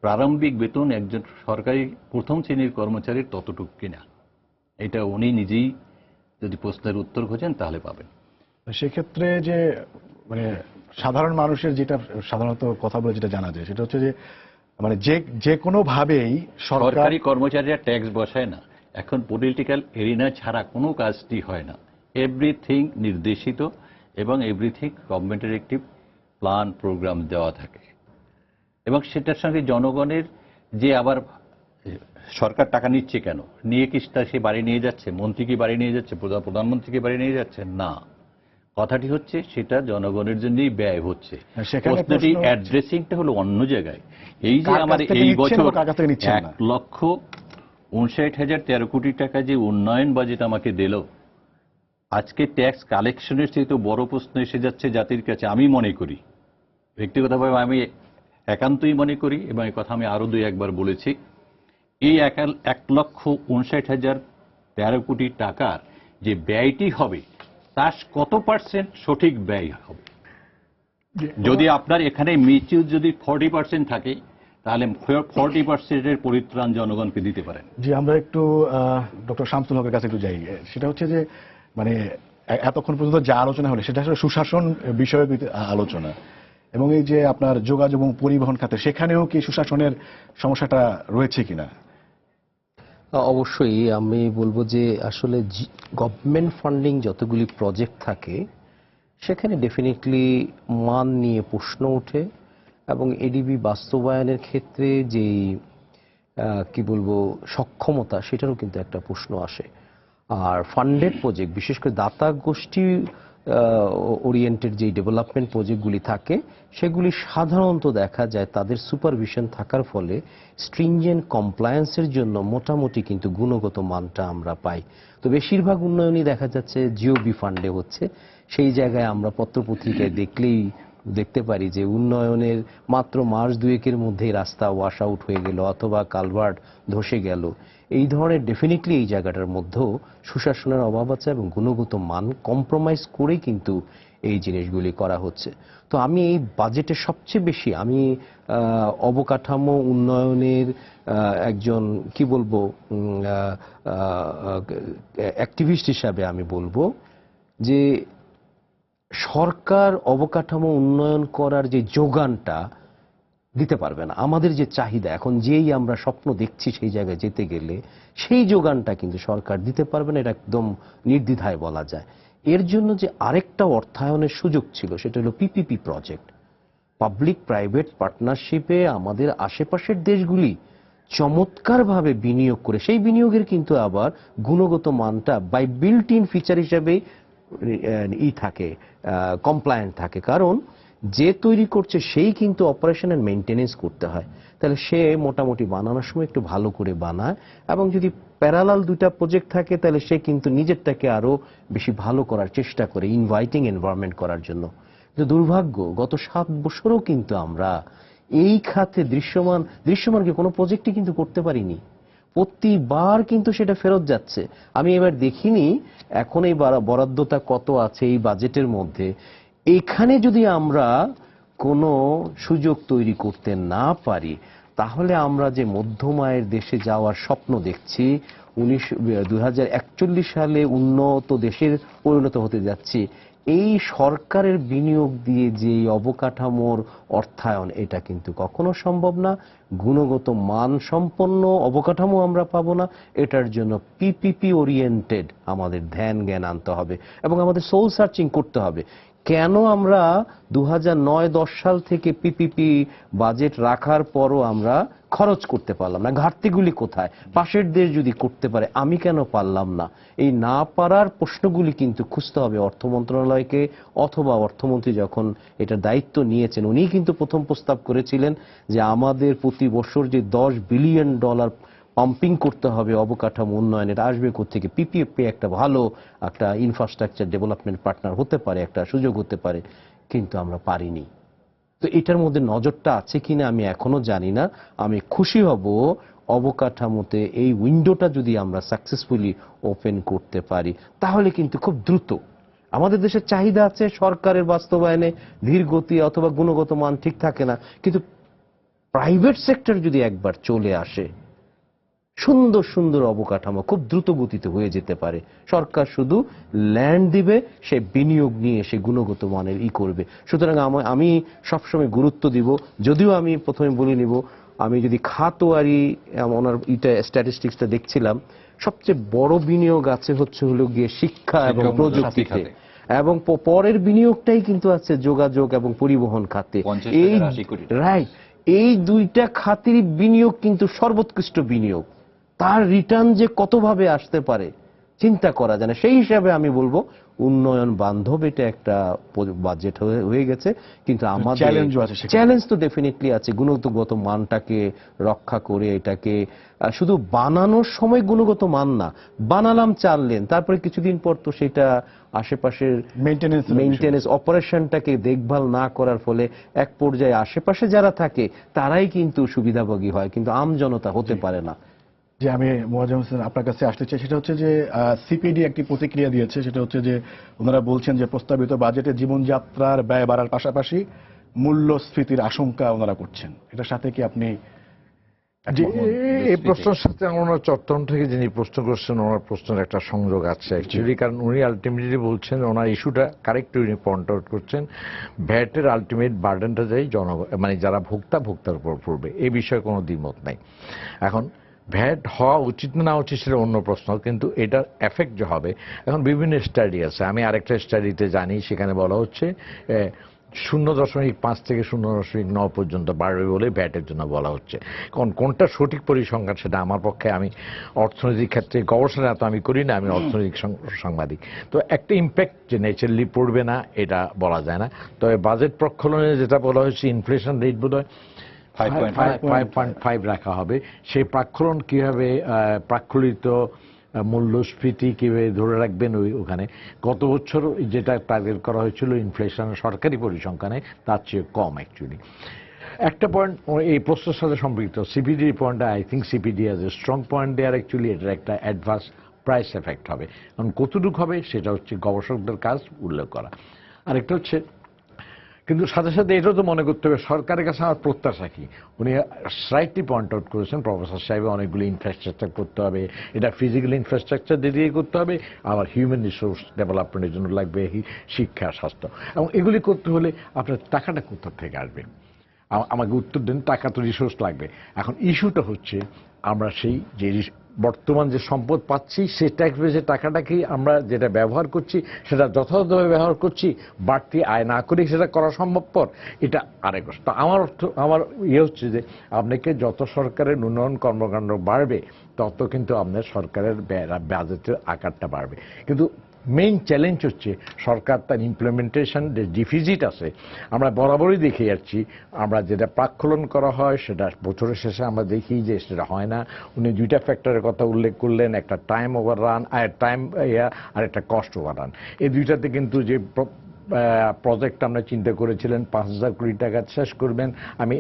প্রারম্ভিক বেতন একজন সরকারি প্রথম শ্রেণীর কর্মচারীর ততটুকু কিনা, এটা উনি নিজেই যদি প্রশ্নের উত্তর খোঁজেন তাহলে পাবেন। সেক্ষেত্রে যে মানে সাধারণ মানুষের যেটা সাধারণত কথা বলে যেটা জানা যায়, সেটা হচ্ছে যে মানে যে কোনো ভাবেই সরকারি কর্মচারীরা ট্যাক্স বসায় না। এখন পলিটিক্যাল এরিনা ছাড়া কোনো কাজটি হয় না। এভরিথিং নির্দেশিত, এবং এভরিথিং গভর্নমেন্টের একটি প্ল্যান প্রোগ্রাম দেওয়া থাকে, এবং সেটার সঙ্গে জনগণের যে আবার সরকার টাকা নিচ্ছে কেন, নিয়ে কি সে বাড়ি নিয়ে যাচ্ছে? মন্ত্রী কি বাড়ি নিয়ে যাচ্ছে? প্রধানমন্ত্রীকে বাড়ি নিয়ে যাচ্ছে না। কথাটি হচ্ছে সেটা জনগণের জন্যই ব্যয় হচ্ছে। প্রশ্নটি অ্যাড্রেসিংটা হলো অন্য জায়গায়। এই যে আমার এই বছর 1,59,013 কোটি টাকা যে উন্নয়ন বাজেট আমাকে দিল, আজকে ট্যাক্স কালেকশনের চেয়ে বড় প্রশ্ন এসে যাচ্ছে জাতির কাছে। আমি মনে করি, ব্যক্তিগতভাবে আমি একান্তই মনে করি, এবং এই কথা আমি আরো 2-1 বার বলেছি, এই 1,59,013 কোটি টাকার যে ব্যয়টি হবে, তার কত পার্সেন্ট সঠিক ব্যয় হবে। যদি আপনার এখানে মিচুর যদি 40% থাকে, তাহলে 40%-এর পরিত্রাণ জনগণকে দিতে পারেন। জি, আমরা একটু ডক্টর শামসুল হকের কাছে একটু যাই। সেটা হচ্ছে যে মানে এতক্ষণ পর্যন্ত যা আলোচনা হলো সেটা আসলে সুশাসন বিষয়ক আলোচনা, এবং এই যে আপনার যোগাযোগ এবং পরিবহন খাতে, সেখানেও কি সুশাসনের সমস্যাটা রয়েছে কিনা? অবশ্যই আমি বলবো যে আসলে গভর্নমেন্ট ফান্ডিং যতগুলি প্রজেক্ট থাকে, সেখানে ডেফিনেটলি মান নিয়ে প্রশ্ন ওঠে এবং এডিবি বাস্তবায়নের ক্ষেত্রে যেই কি বলবো সক্ষমতা, সেটারও কিন্তু একটা প্রশ্ন আসে। আর ফান্ডেড প্রজেক্ট, বিশেষ করে দাতা গোষ্ঠী ওরিয়েন্টেড যে ডেভেলপমেন্ট প্রজেক্টগুলি থাকে, সেগুলি সাধারণত দেখা যায় তাদের সুপারভিশন থাকার ফলে স্ট্রিনজেন্ট কমপ্লায়েন্সের জন্য মোটামুটি কিন্তু গুণগত মানটা আমরা পাই। তো বেশিরভাগ উন্নয়নই দেখা যাচ্ছে জিওবি ফান্ডে হচ্ছে। সেই জায়গায় আমরা পত্রপত্রিকায় দেখলেই দেখতে পারি যে উন্নয়নের মাত্র মাস দুয়েকের মধ্যেই রাস্তা ওয়াশ আউট হয়ে গেল অথবা কালভার্ট ধসে গেল। এই ধরনের ডেফিনেটলি এই জায়গাটার মধ্যেও সুশাসনের অভাব আছে এবং গুণগত মান কম্প্রোমাইজ করেই কিন্তু এই জিনিসগুলি করা হচ্ছে। তো আমি এই বাজেটে সবচেয়ে বেশি আমি অবকাঠামো উন্নয়নের একজন কি বলবো অ্যাক্টিভিস্ট হিসাবে আমি বলবো যে সরকার অবকাঠামো উন্নয়ন করার যে যোগানটা দিতে পারবে না। আমাদের যে চাহিদা এখন, যেই আমরা স্বপ্ন দেখছি সেই জায়গায় যেতে গেলে সেই যোগানটা কিন্তু সরকার দিতে পারবে না, এটা একদম নির্দ্বিধায় বলা যায়। এর জন্য যে আরেকটা অর্থায়নের সুযোগ ছিল সেটা হলো পিপিপি প্রজেক্ট, পাবলিক প্রাইভেট পার্টনারশিপে আমাদের আশেপাশের দেশগুলি চমৎকারভাবে বিনিয়োগ করে সেই বিনিয়োগের কিন্তু আবার গুণগত মানটা বাই বিল্ট ইন ফিচার হিসেবে থাকে, কমপ্লায়েন্ট থাকে। কারণ যে তৈরি করছে সেই কিন্তু অপারেশন এন্ড মেইনটেনেন্স করতে হয়, তাহলে সে মোটামুটি বানানোর সময় একটু ভালো করে বানায় এবং যদি প্যারালাল দুইটা প্রজেক্ট থাকে তাহলে সে কিন্তু নিজেরটাকে আরো বেশি ভালো করার চেষ্টা করে, ইনভাইটিং এনভায়রনমেন্ট করার জন্য। কিন্তু দুর্ভাগ্য গত 7 বছরও কিন্তু আমরা এই খাতে দৃশ্যমানকে কোনো প্রজেক্টই কিন্তু করতে পারিনি। প্রতিবার কিন্তু সেটা ফেরত যাচ্ছে। আমি এবার দেখিনি এখন এই বরাদ্দটা কত আছে এই বাজেটের মধ্যে। এখানে যদি আমরা কোনো সুযোগ তৈরি করতে না পারি তাহলে আমরা যে মধ্যম আয়ের দেশে যাওয়ার স্বপ্ন দেখছি, 2041 সালে উন্নত দেশের পরিণত হতে যাচ্ছি, এই সরকারের বিনিয়োগ দিয়ে যে অবকাঠামোর অর্থায়ন, এটা কিন্তু কখনো সম্ভব না। গুণগত মান সম্পন্ন অবকাঠামো আমরা পাবো না। এটার জন্য পিপিপি ওরিয়েন্টেড আমাদের ধ্যান জ্ঞান আনতে হবে এবং আমাদের সোল সার্চিং করতে হবে। কেন আমরা 2009-10 সাল থেকে পিপিপি বাজেট রাখার পরও আমরা খরচ করতে পারলাম না? ঘাটতিগুলি কোথায়? পাশের দেশ যদি করতে পারে আমি কেন পারলাম না? এই না পারার প্রশ্নগুলি কিন্তু খুঁজতে হবে অর্থ মন্ত্রণালয়কে, অথবা অর্থমন্ত্রী যখন এটা দায়িত্ব নিয়েছেন উনি কিন্তু প্রথম প্রস্তাব করেছিলেন যে আমাদের প্রতি বছর যে $10 বিলিয়ন পাম্পিং করতে হবে অবকাঠামো উন্নয়নের, আসবে কোত্থেকে? পিপিপি একটা ভালো একটা ইনফ্রাস্ট্রাকচার ডেভেলপমেন্ট পার্টনার হতে পারে, একটা সুযোগ হতে পারে, কিন্তু আমরা পারিনি। তো এটার মধ্যে নজরটা আছে কিনা আমি এখনো জানি না। আমি খুশি হব অবকাঠামোতে এই উইন্ডোটা যদি আমরা সাকসেসফুলি ওপেন করতে পারি, তাহলে কিন্তু খুব দ্রুত আমাদের দেশের চাহিদা আছে সরকারের বাস্তবায়নে ধীর গতি অথবা গুণগত মান ঠিক থাকে না, কিন্তু প্রাইভেট সেক্টর যদি একবার চলে আসে সুন্দর সুন্দর অবকাঠামো খুব দ্রুত গতিতে হয়ে যেতে পারে। সরকার শুধু ল্যান্ড দিবে, সে বিনিয়োগ নিয়ে সে গুণগত মানের করবে। সুতরাং আমি সবসময় গুরুত্ব দিব, যদিও আমি প্রথমে বলে নিব, আমি যদি খাতওয়ারি ওনার স্ট্যাটিস্টিক্সটা দেখছিলাম, সবচেয়ে বড় বিনিয়োগ আছে হলো গিয়ে শিক্ষা এবং প্রযুক্তিতে, এবং পরের বিনিয়োগটাই কিন্তু আছে যোগাযোগ এবং পরিবহন খাতে। এই রাইট, এই দুইটা খাতেরই বিনিয়োগ কিন্তু সর্বোৎকৃষ্ট বিনিয়োগ। তার রিটার্ন যে কতভাবে আসতে পারে চিন্তা করা যায় না। সেই হিসাবে আমি বলবো উন্নয়ন বান্ধব এটা একটা বাজেট হয়ে গেছে, কিন্তু আমাদের চ্যালেঞ্জ তো ডেফিনেটলি আছে গুণগত মানটাকে রক্ষা করে। এটাকে শুধু বানানোর সময় গুণগত মান না, বানালাম 4 লেন, তারপরে কিছুদিন পর তো সেটা আশেপাশের মেইনটেনেন্স অপারেশনটাকে দেখভাল না করার ফলে এক পর্যায়ে আশেপাশে যারা থাকে তারাই কিন্তু সুবিধাভোগী হয়, কিন্তু আমজনতা হতে পারে না। যে আমি মোয়াজ্জেম হোসেন আপনার কাছে আসতে চাই, সেটা হচ্ছে যে সিপিডি একটি প্রতিক্রিয়া দিয়েছে, সেটা হচ্ছে যে ওনারা বলছেন যে প্রস্তাবিত বাজেটে জীবনযাত্রার ব্যয় বাড়ার পাশাপাশি মূল্যস্ফীতির আশঙ্কা ওনারা করছেন। এটার সাথে কি আপনি? এই প্রশ্নের সাথে ওনার চট্টগ্রাম থেকে যিনি প্রশ্ন করছেন ওনার প্রশ্নের একটা সংযোগ আছে অ্যাকচুয়ালি, কারণ উনি আলটিমেটলি বলছেন, ওনার ইস্যুটা কারেক্ট উনি পয়েন্ট আউট করছেন, ভ্যাটের আলটিমেট বার্ডেনটা যাই জনগণ মানে যারা ভোক্তার উপর পড়বে, এই বিষয়ে কোনো দ্বিমত নাই। এখন ভ্যাট হওয়া উচিত না উচিত সেটা অন্য প্রশ্ন, কিন্তু এটার এফেক্ট যে হবে, এখন বিভিন্ন স্টাডি আছে। আমি আরেকটা স্টাডিতে জানি, সেখানে বলা হচ্ছে 0.5 থেকে 0.9 পর্যন্ত বাড়বে বলে ভ্যাটের জন্য বলা হচ্ছে। কারণ কোনটা সঠিক পরিসংখ্যান সেটা আমার পক্ষে, আমি অর্থনৈতিক ক্ষেত্রে গবেষণা তো আমি করি না, আমি অর্থনৈতিক সাংবাদিক, তো একটা ইম্প্যাক্ট যে ন্যাচারালি পড়বে না এটা বলা যায় না। তবে বাজেট প্রক্ষলনে যেটা বলা হয়েছে, ইনফ্লেশন রেট বোধহয় 5.5 রাখা হবে। সেই প্রাক্ষরণ কিভাবে, প্রাক্ষরিত মূল্যস্ফীতি কিভাবে ধরে রাখবেন ওখানে। গত বছর যেটা টার্গেট করা হয়েছিল ইনফ্লেশন সরকারি পরিসংখ্যানে, তার চেয়ে কম অ্যাকচুয়ালি। একটা পয়েন্ট এই প্রশ্নের সাথে সম্পৃক্ত, সিপিডি পয়েন্টটা, I think CPD has a strong point there actually. এটার একটা অ্যাডভান্স প্রাইস এফেক্ট হবে, কারণ কতটুকু হবে সেটা হচ্ছে গবেষকদের কাজ উল্লেখ করা। আরেকটা হচ্ছে, কিন্তু সাথে সাথে এটাও তো মনে করতে হবে সরকারের কাছে আমার প্রত্যাশা কি। উনি স্লাইটলি পয়েন্ট আউট করেছেন প্রফেসর সাহেব, অনেকগুলো ইনফ্রাস্ট্রাকচার করতে হবে, এটা ফিজিক্যাল ইনফ্রাস্ট্রাকচার দিয়ে করতে হবে, আবার হিউম্যান রিসোর্স ডেভেলপমেন্টের জন্য লাগবে শিক্ষা, স্বাস্থ্য, এবং এগুলি করতে হলে আপনার টাকাটা কোথা থেকে আসবে। আমাকে উত্তর দেন, টাকা তো রিসোর্স লাগবে। এখন ইস্যুটা হচ্ছে আমরা সেই যে বর্তমান যে সম্পদ পাচ্ছি সেই ট্যাক্স বেসে টাকাটা কি আমরা যেটা ব্যবহার করছি সেটা যথাযথভাবে ব্যবহার করছি, বাড়তি আয় না করে সেটা করা সম্ভবপর, এটা আরেক কথা। আমার হচ্ছে যে আপনাকে যত সরকারের উন্নয়ন কর্মকাণ্ড বাড়বে তত কিন্তু আপনার সরকারের বাজেটের আকারটা বাড়বে। কিন্তু মেইন চ্যালেঞ্জ হচ্ছে সরকার তার ইমপ্লিমেন্টেশন যে ডিফিজিট আছে, আমরা বরাবরই দেখে যাচ্ছি, আমরা যেটা প্রাক্ষলন করা হয় সেটা বছরের শেষে আমরা দেখি যে সেটা হয় না। উনি দুইটা ফ্যাক্টরের কথা উল্লেখ করলেন, একটা টাইম ওভাররান আর একটা কস্ট ওভাররান। এই দুইটাতে কিন্তু যে প্রজেক্ট আমরা চিন্তা করেছিলেন 5,000 কোটি টাকা শেষ করবেন, আমি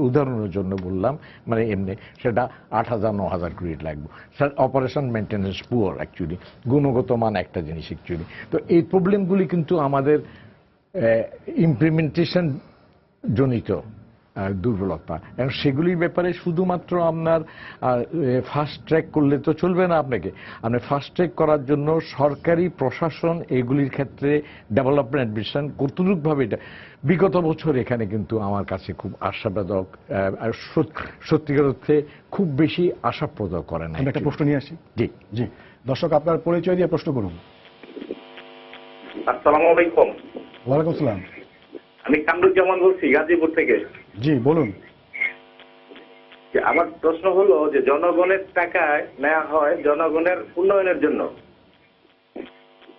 উদাহরণের জন্য বললাম, মানে এমনি সেটা 8,000-9,000 কোটি লাগবে। অপারেশন মেনটেন্যান্স পুয়ার অ্যাকচুয়ালি, গুণগত মান একটা জিনিস অ্যাকচুয়ালি। তো এই প্রবলেমগুলি কিন্তু আমাদের ইমপ্লিমেন্টেশন জনিত দুর্বলতা, এবং সেগুলির ব্যাপারে শুধুমাত্র আপনার ফাস্ট ট্র্যাক করলে তো চলবে না। আপনার ফাস্ট ট্র্যাক করার জন্য সরকারি প্রশাসন এগুলির ক্ষেত্রে ডেভেলপমেন্ট অ্যাডমিনিস্ট্রেশন কতটুকুভাবে এটা বিগত বছর এখানে কিন্তু আমার কাছে খুব আশাবাদক, সত্যিকার অর্থে খুব বেশি আশাপ্রদ করে না। আমি একটা প্রশ্ন নিয়ে আসি। জি জি, দর্শক আপনার পরিচয় দিয়ে প্রশ্ন করুন। আসসালামু আলাইকুম। ওয়ালাইকুম আসসালাম। আমি কামরুজ্জামান বলছি গাজীপুর থেকে। জি বলুন। আমার প্রশ্ন হলো যে জনগণের টাকায় নেওয়া হয় জনগণের উন্নয়নের জন্য,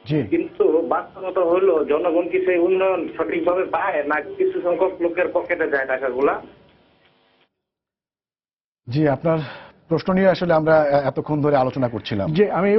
জি, কিন্তু বাস্তবতা হলো জনগণ কি সেই উন্নয়ন সঠিকভাবে পায় না কিছু সংখ্যক লোকের পকেটে যায় টাকাগুলা? জি, আপনার প্রশ্ন নিয়ে আসলে আমরা এতক্ষণ ধরে আলোচনা করছিলাম। যে আমি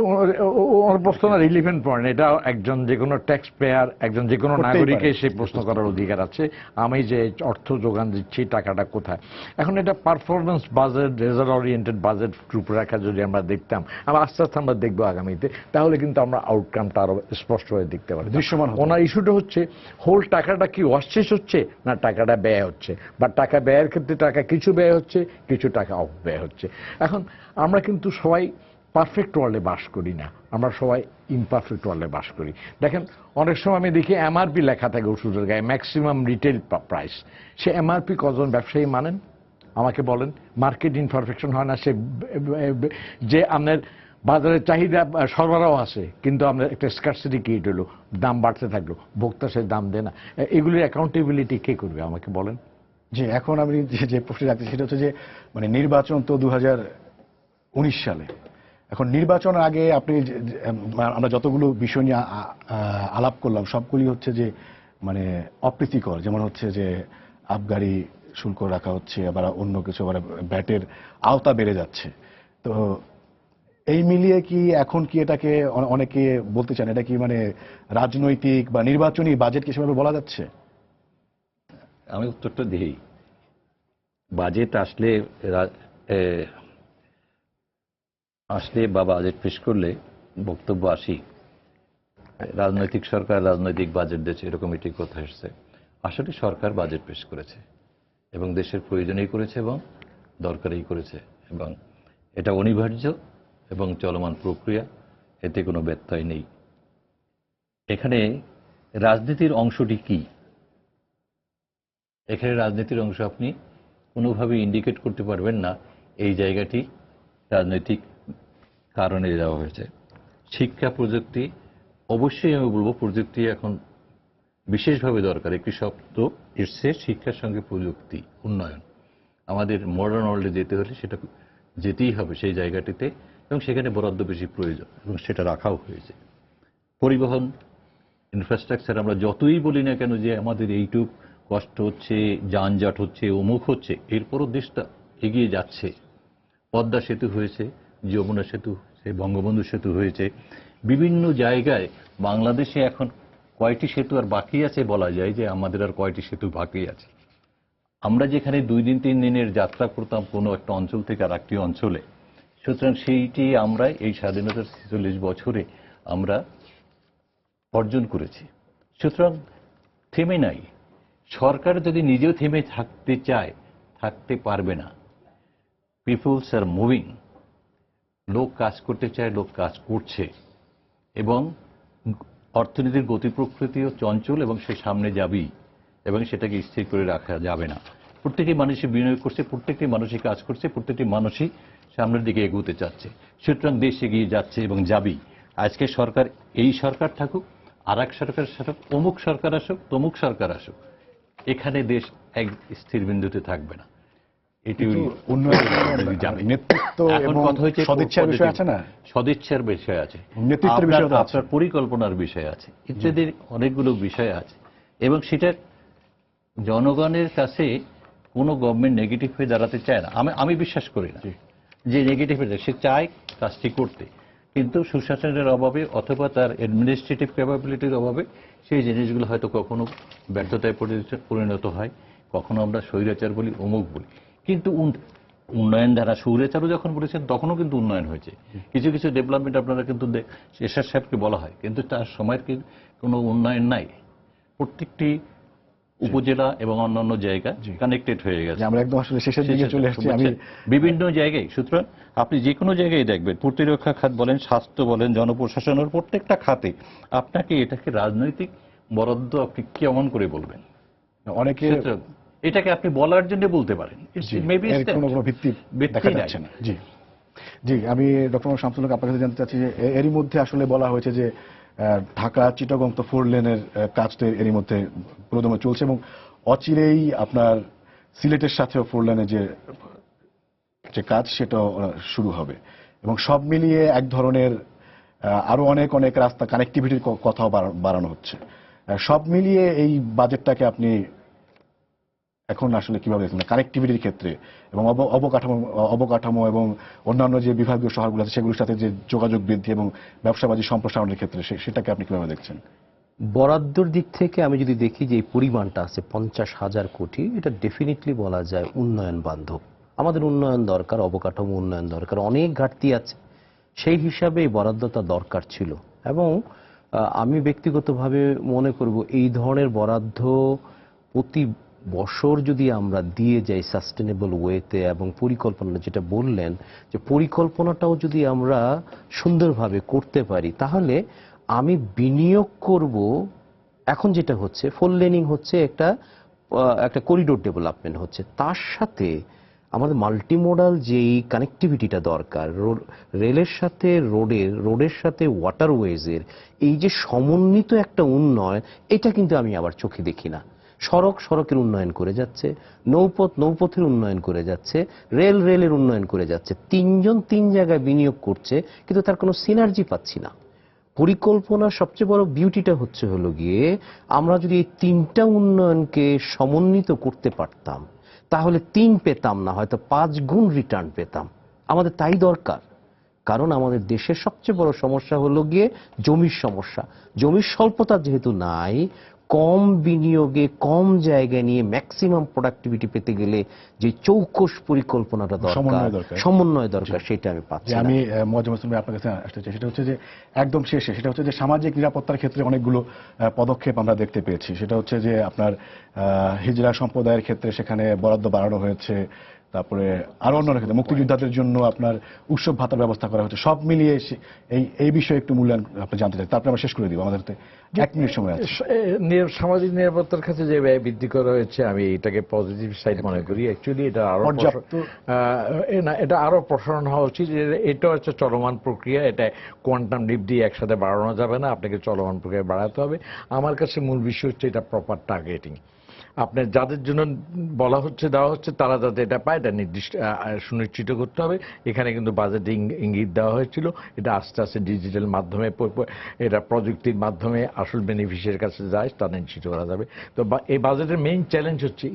ওর প্রশ্ন না রিলিভেন্ট পয়েন্ট, এটা একজন যে কোনো ট্যাক্স পেয়ার, একজন যে কোনো করতেই নাগরিকের পারে। সেই প্রশ্ন করার অধিকার আছে, আমি যে অর্থ যোগান দিচ্ছি টাকাটা কোথায়। এখন এটা performance budget, result oriented budget রূপরেখা যদি আমরা দেখতাম, আমরা আস্তে আস্তে আমরা দেখবো আগামীতে, তাহলে কিন্তু আমরা আউটকামটা আরো স্পষ্টভাবে দেখতে পারি, দৃশ্যমান হবে। ওনার ইস্যুটা হচ্ছে হোল টাকাটা কি অশেষ হচ্ছে না টাকাটা ব্যয় হচ্ছে, বা টাকা ব্যয়ের ক্ষেত্রে টাকা কিছু ব্যয় হচ্ছে, কিছু টাকা অপব্যয় হচ্ছে। এখন আমরা কিন্তু সবাই পারফেক্ট ওয়ার্ল্ডে বাস করি না, আমরা সবাই ইমপারফেক্ট ওয়ার্ল্ডে বাস করি। দেখেন অনেক সময় আমি দেখি এমআরপি লেখা থাকে ওষুধের গায়ে, ম্যাক্সিমাম রিটেল প্রাইস। সে এমআরপি কজন ব্যবসায়ী মানেন আমাকে বলেন? মার্কেট ইনপারফেকশন হয় না? সে যে আপনার বাজারের চাহিদা সরবরাহ আছে, কিন্তু আপনার একটা স্কারসিটি ক্রিয়েট হলো, দাম বাড়তে থাকলো, ভোক্তা সে দাম দেয় না, এগুলির অ্যাকাউন্টেবিলিটি কে করবে আমাকে বলেন? জি, এখন আমি যে প্রশ্ন রাখছি সেটা হচ্ছে যে মানে নির্বাচন তো 2019 সালে, এখন নির্বাচনের আগে আপনি আমরা যতগুলো বিষয় নিয়ে আলাপ করলাম সবগুলি হচ্ছে যে মানে অপ্রীতিকর, যেমন হচ্ছে যে আবগারি শুল্ক রাখা হচ্ছে, আবার অন্য কিছু, আবার ব্যাটের আওতা বেড়ে যাচ্ছে। তো এই মিলিয়ে কি এখন কি এটাকে অনেকে বলতে চান এটা কি মানে রাজনৈতিক বা নির্বাচনী বাজেট কি সেভাবে বলা যাচ্ছে? আমি উত্তরটা দিই। বাজেট আসলে বা বাজেট পেশ করলে বক্তব্য আসি রাজনৈতিক সরকার রাজনৈতিক বাজেট দিয়েছে, এরকম একটি কথা এসছে। আসলে সরকার বাজেট পেশ করেছে এবং দেশের প্রয়োজনেই করেছে এবং দরকারেই করেছে, এবং এটা অনিবার্য এবং চলমান প্রক্রিয়া, এতে কোনো ব্যত্যয় নেই। এখানে রাজনীতির অংশটি কি? এখানে রাজনীতির অংশ আপনি কোনোভাবে ইন্ডিকেট করতে পারবেন না এই জায়গাটি রাজনৈতিক কারণে দেওয়া হয়েছে। শিক্ষা প্রযুক্তি, অবশ্যই আমি বলবো প্রযুক্তি এখন বিশেষভাবে দরকার। একটি শব্দ এসছে, শিক্ষার সঙ্গে প্রযুক্তি উন্নয়ন। আমাদের মডার্ন ওয়ার্ল্ডে যেতে হলে সেটা যেতেই হবে সেই জায়গাটিতে, এবং সেখানে বরাদ্দ বেশি প্রয়োজন এবং সেটা রাখাও হয়েছে। পরিবহন ইনফ্রাস্ট্রাকচার আমরা যতই বলি না কেন যে আমাদের এইটুক কষ্ট হচ্ছে, যানজট হচ্ছে, অমুক হচ্ছে, এরপরও দেশটা এগিয়ে যাচ্ছে। পদ্মা সেতু হয়েছে, যমুনা সেতু হয়েছে, বঙ্গবন্ধু সেতু হয়েছে। বিভিন্ন জায়গায় বাংলাদেশে এখন কয়টি সেতু আর বাকি আছে বলা যায় যে আমাদের আর কয়টি সেতু বাকি আছে। আমরা যেখানে 2 দিন 3 দিনের যাত্রা করতাম কোনো একটা অঞ্চল থেকে আর একটি অঞ্চলে, সুতরাং সেইটি আমরা এই স্বাধীনতার 46 বছরে আমরা অর্জন করেছি। সুতরাং থেমে নাই। সরকার যদি নিজেও থেমে থাকতে চায়, থাকতে পারবে না। পিপলস আর মুভিং, লোক কাজ করতে চায়, লোক কাজ করছে, এবং অর্থনীতির গতি প্রকৃতিও চঞ্চল এবং সে সামনে যাবেই, এবং সেটাকে স্থির করে রাখা যাবে না। প্রত্যেকটি মানুষই বিনিয়োগ করছে, প্রত্যেকটি মানুষই কাজ করছে, প্রত্যেকটি মানুষই সামনের দিকে এগোতে চাচ্ছে। সুতরাং দেশ এগিয়ে যাচ্ছে এবং যাবেই। আজকে সরকার, এই সরকার থাকুক, আর এক সরকার থাকুক, অমুক সরকার আসুক, তমুক সরকার আসুক, এখানে দেশ এক স্থির বিন্দুতে থাকবে না। এটি নেতৃত্ব এবং সদিচ্ছার বিষয় আছে না, সদিচ্ছার বিষয় আছে, নেতৃত্বের বিষয় আছে, আপনার পরিকল্পনার বিষয় আছে, ইত্যাদি অনেকগুলো বিষয় আছে। এবং সেটা জনগণের কাছে কোনো গভর্নমেন্ট নেগেটিভ হয়ে দাঁড়াতে চায় না। আমি বিশ্বাস করি না যে নেগেটিভ হয়ে, সে চায় কাজটি করতে, কিন্তু সুশাসনের অভাবে অথবা তার অ্যাডমিনিস্ট্রেটিভ ক্যাপাবিলিটির অভাবে সেই জিনিসগুলো হয়তো কখনো ব্যর্থতায় পরিণত হয়, কখনো আমরা স্বৈরাচার বলি, অমুক বলি। কিন্তু উন্নয়ন ধারা স্বৈরাচারও যখন বলেছেন তখনও কিন্তু উন্নয়ন হয়েছে। কিছু কিছু ডেভেলপমেন্ট আপনারা কিন্তু এরশাদ সাহেবকে বলা হয়, কিন্তু তার সময়ের কোনো উন্নয়ন নাই। প্রত্যেকটি উপজেলা এবং অন্যান্য জায়গা কানেক্টেড হয়ে গেছে। আমরা একদম আসলে শেষের দিকে চলে এসেছি। আমি বিভিন্ন জায়গায়, সুতরাং আপনি যে কোনো জায়গায় দেখবেন, প্রতিরক্ষা খাত বলেন, স্বাস্থ্য বলেন, জনপ্রশাসনের প্রত্যেকটা খাতে আপনাকে এটাকে রাজনৈতিক বরাদ্দ আপনি কেমন করে বলবেন? অনেকে এটাকে আপনি বলার জন্য বলতে পারেন, কোনো ভিত্তি দেখা যাচ্ছে না। জি জি, আমি ডক্টর মোহাম্মদ শামসুল হক আপনার কাছে জানতে চাচ্ছি যে এরই মধ্যে আসলে বলা হয়েছে যে ঢাকা চিটাগং তো 4 লেনের কাজ তো এরই মধ্যে পুরোদমে চলছে, এবং অচিরেই আপনার সিলেটের সাথেও 4 লেনের যে কাজ সেটা শুরু হবে, এবং সব মিলিয়ে এক ধরনের আরো অনেক অনেক রাস্তা কানেক্টিভিটির কথাও বাড়ানো হচ্ছে। সব মিলিয়ে এই বাজেটটাকে আপনি এখন আসলে কিভাবে দেখছেন কানেক্টিভিটির ক্ষেত্রে, এবং অবকাঠামো এবং অন্যান্য যে বিভাগীয় শহরগুলো আছে সেগুলোর সাথে যে যোগাযোগ বৃদ্ধি এবং ব্যবসা বাণিজ্য সম্প্রসারণের ক্ষেত্রে সেটাকে আপনি কিভাবে দেখছেন? বরাদ্দর দিক থেকে আমি যদি দেখি যে এই পরিমাণটা আছে 50,000 কোটি, এটা ডেফিনেটলি বলা যায় উন্নয়ন বান্ধব। আমাদের উন্নয়ন দরকার, অবকাঠামো উন্নয়ন দরকার, অনেক ঘাটতি আছে, সেই হিসাবে এই বরাদ্দটা দরকার ছিল। এবং আমি ব্যক্তিগতভাবে মনে করব এই ধরনের বরাদ্দ প্রতি বছর যদি আমরা দিয়ে যাই সাস্টেনেবল ওয়েতে, এবং পরিকল্পনা যেটা বললেন যে পরিকল্পনাটাও যদি আমরা সুন্দরভাবে করতে পারি, তাহলে আমি বিনিয়োগ করব। এখন যেটা হচ্ছে 4 লেনিং হচ্ছে, একটা করিডোর ডেভেলপমেন্ট হচ্ছে, তার সাথে আমাদের মাল্টিমোডাল যেই কানেক্টিভিটিটা দরকার, রেলের সাথে রোডের সাথে ওয়াটারওয়েজের এই যে সমন্বিত একটা উন্নয়ন, এটা কিন্তু আমি আবার চোখে দেখি না। সড়কের উন্নয়ন করে যাচ্ছে, নৌপথের উন্নয়ন করে যাচ্ছে, রেলের উন্নয়ন করে যাচ্ছে, 3 জন 3 জায়গায় বিনিয়োগ করছে, কিন্তু তার কোনো সিনার্জি পাচ্ছি না। পরিকল্পনার সবচেয়ে বড় বিউটিটা হলো গিয়ে আমরা যদি এই 3টা উন্নয়নকে সমন্বিত করতে পারতাম, তাহলে 3 পেতাম না, হয়তো 5 গুণ রিটার্ন পেতাম। আমাদের তাই দরকার, কারণ আমাদের দেশের সবচেয়ে বড় সমস্যা হলো গিয়ে জমির সমস্যা। জমির স্বল্পতা যেহেতু নাই, কম বিনিয়োগে কম জায়গায় নিয়ে ম্যাক্সিমাম প্রোডাক্টিভিটি পেতে গেলে যে চৌকস পরিকল্পনাটা দরকার, সমন্বয় দরকার, সেটা আমি পাচ্ছি না। আমি আপনার কাছে আসতে চাই, সেটা হচ্ছে যে একদম শেষে, সেটা হচ্ছে যে সামাজিক নিরাপত্তার ক্ষেত্রে অনেকগুলো পদক্ষেপ আমরা দেখতে পেয়েছি। সেটা হচ্ছে যে আপনার হিজড়া সম্প্রদায়ের ক্ষেত্রে সেখানে বরাদ্দ বাড়ানো হয়েছে, তারপরে আরো অন্য ক্ষেত্রে মুক্তিযোদ্ধাদের জন্য আপনার উৎসব ভাতার ব্যবস্থা করা হচ্ছে, সব মিলিয়ে এই বিষয়ে একটু মূল্যায়ন আপনি জানতে চাই, তারপরে আমরা শেষ করে দিব, আমাদের হাতে 1 মিনিট সময় আছে। সামাজিক নিরাপত্তার ক্ষেত্রে যে ব্যয় বৃদ্ধি করা হয়েছে আমি এটাকে পজিটিভ সাইড মনে করি। অ্যাকচুয়ালি এটা আরো এটা আরো প্রসারণ হওয়া উচিত। এটা হচ্ছে চলমান প্রক্রিয়া, এটা কোয়ান্টাম লিপ দিয়ে একসাথে বাড়ানো যাবে না, আপনাকে চলমান প্রক্রিয়া বাড়াতে হবে। আমার কাছে মূল বিষয় হচ্ছে এটা প্রপার টার্গেটিং। আপনার যাদের জন্য বলা হচ্ছে দেওয়া হচ্ছে তারা যাতে এটা পায় এটা নির্দিষ্ট সুনিশ্চিত করতে হবে। এখানে কিন্তু বাজেটে ইঙ্গিত দেওয়া হয়েছিল, এটা আস্তে আস্তে ডিজিটাল মাধ্যমে এটা প্রযুক্তির মাধ্যমে আসল বেনিফিশিয়ারির কাছে যায় তা নিশ্চিত করা যাবে। তো এই বাজেটের মেইন চ্যালেঞ্জ হচ্ছে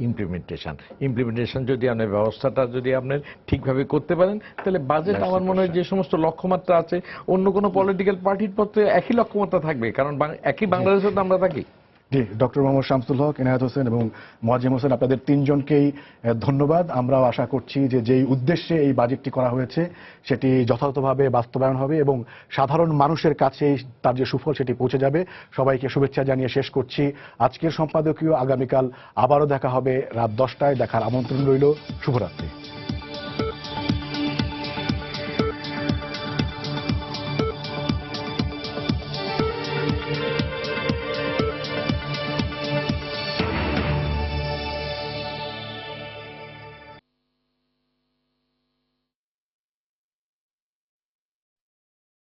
ইমপ্লিমেন্টেশন যদি আপনার ব্যবস্থাটা যদি আপনার ঠিকভাবে করতে পারেন তাহলে বাজেট আমার মনে হয় যে সমস্ত লক্ষ্যমাত্রা আছে অন্য কোনো পলিটিক্যাল পার্টির পক্ষে একই লক্ষ্যমাত্রা থাকবে, কারণ একই বাংলাদেশে তো আমরা থাকি। জি, ডক্টর মোহাম্মদ শামসুল হক, এনায়েত হোসেন এবং মোয়াজ্জেম হোসেন, আপনাদের তিনজনকেই ধন্যবাদ। আমরাও আশা করছি যে যেই উদ্দেশ্যে এই বাজেটটি করা হয়েছে সেটি যথাযথভাবে বাস্তবায়ন হবে এবং সাধারণ মানুষের কাছে তার যে সুফল সেটি পৌঁছে যাবে। সবাইকে শুভেচ্ছা জানিয়ে শেষ করছি আজকের সম্পাদকীয়। আগামীকাল আবারও দেখা হবে রাত 10টায়, দেখার আমন্ত্রণ রইল। শুভরাত্রি।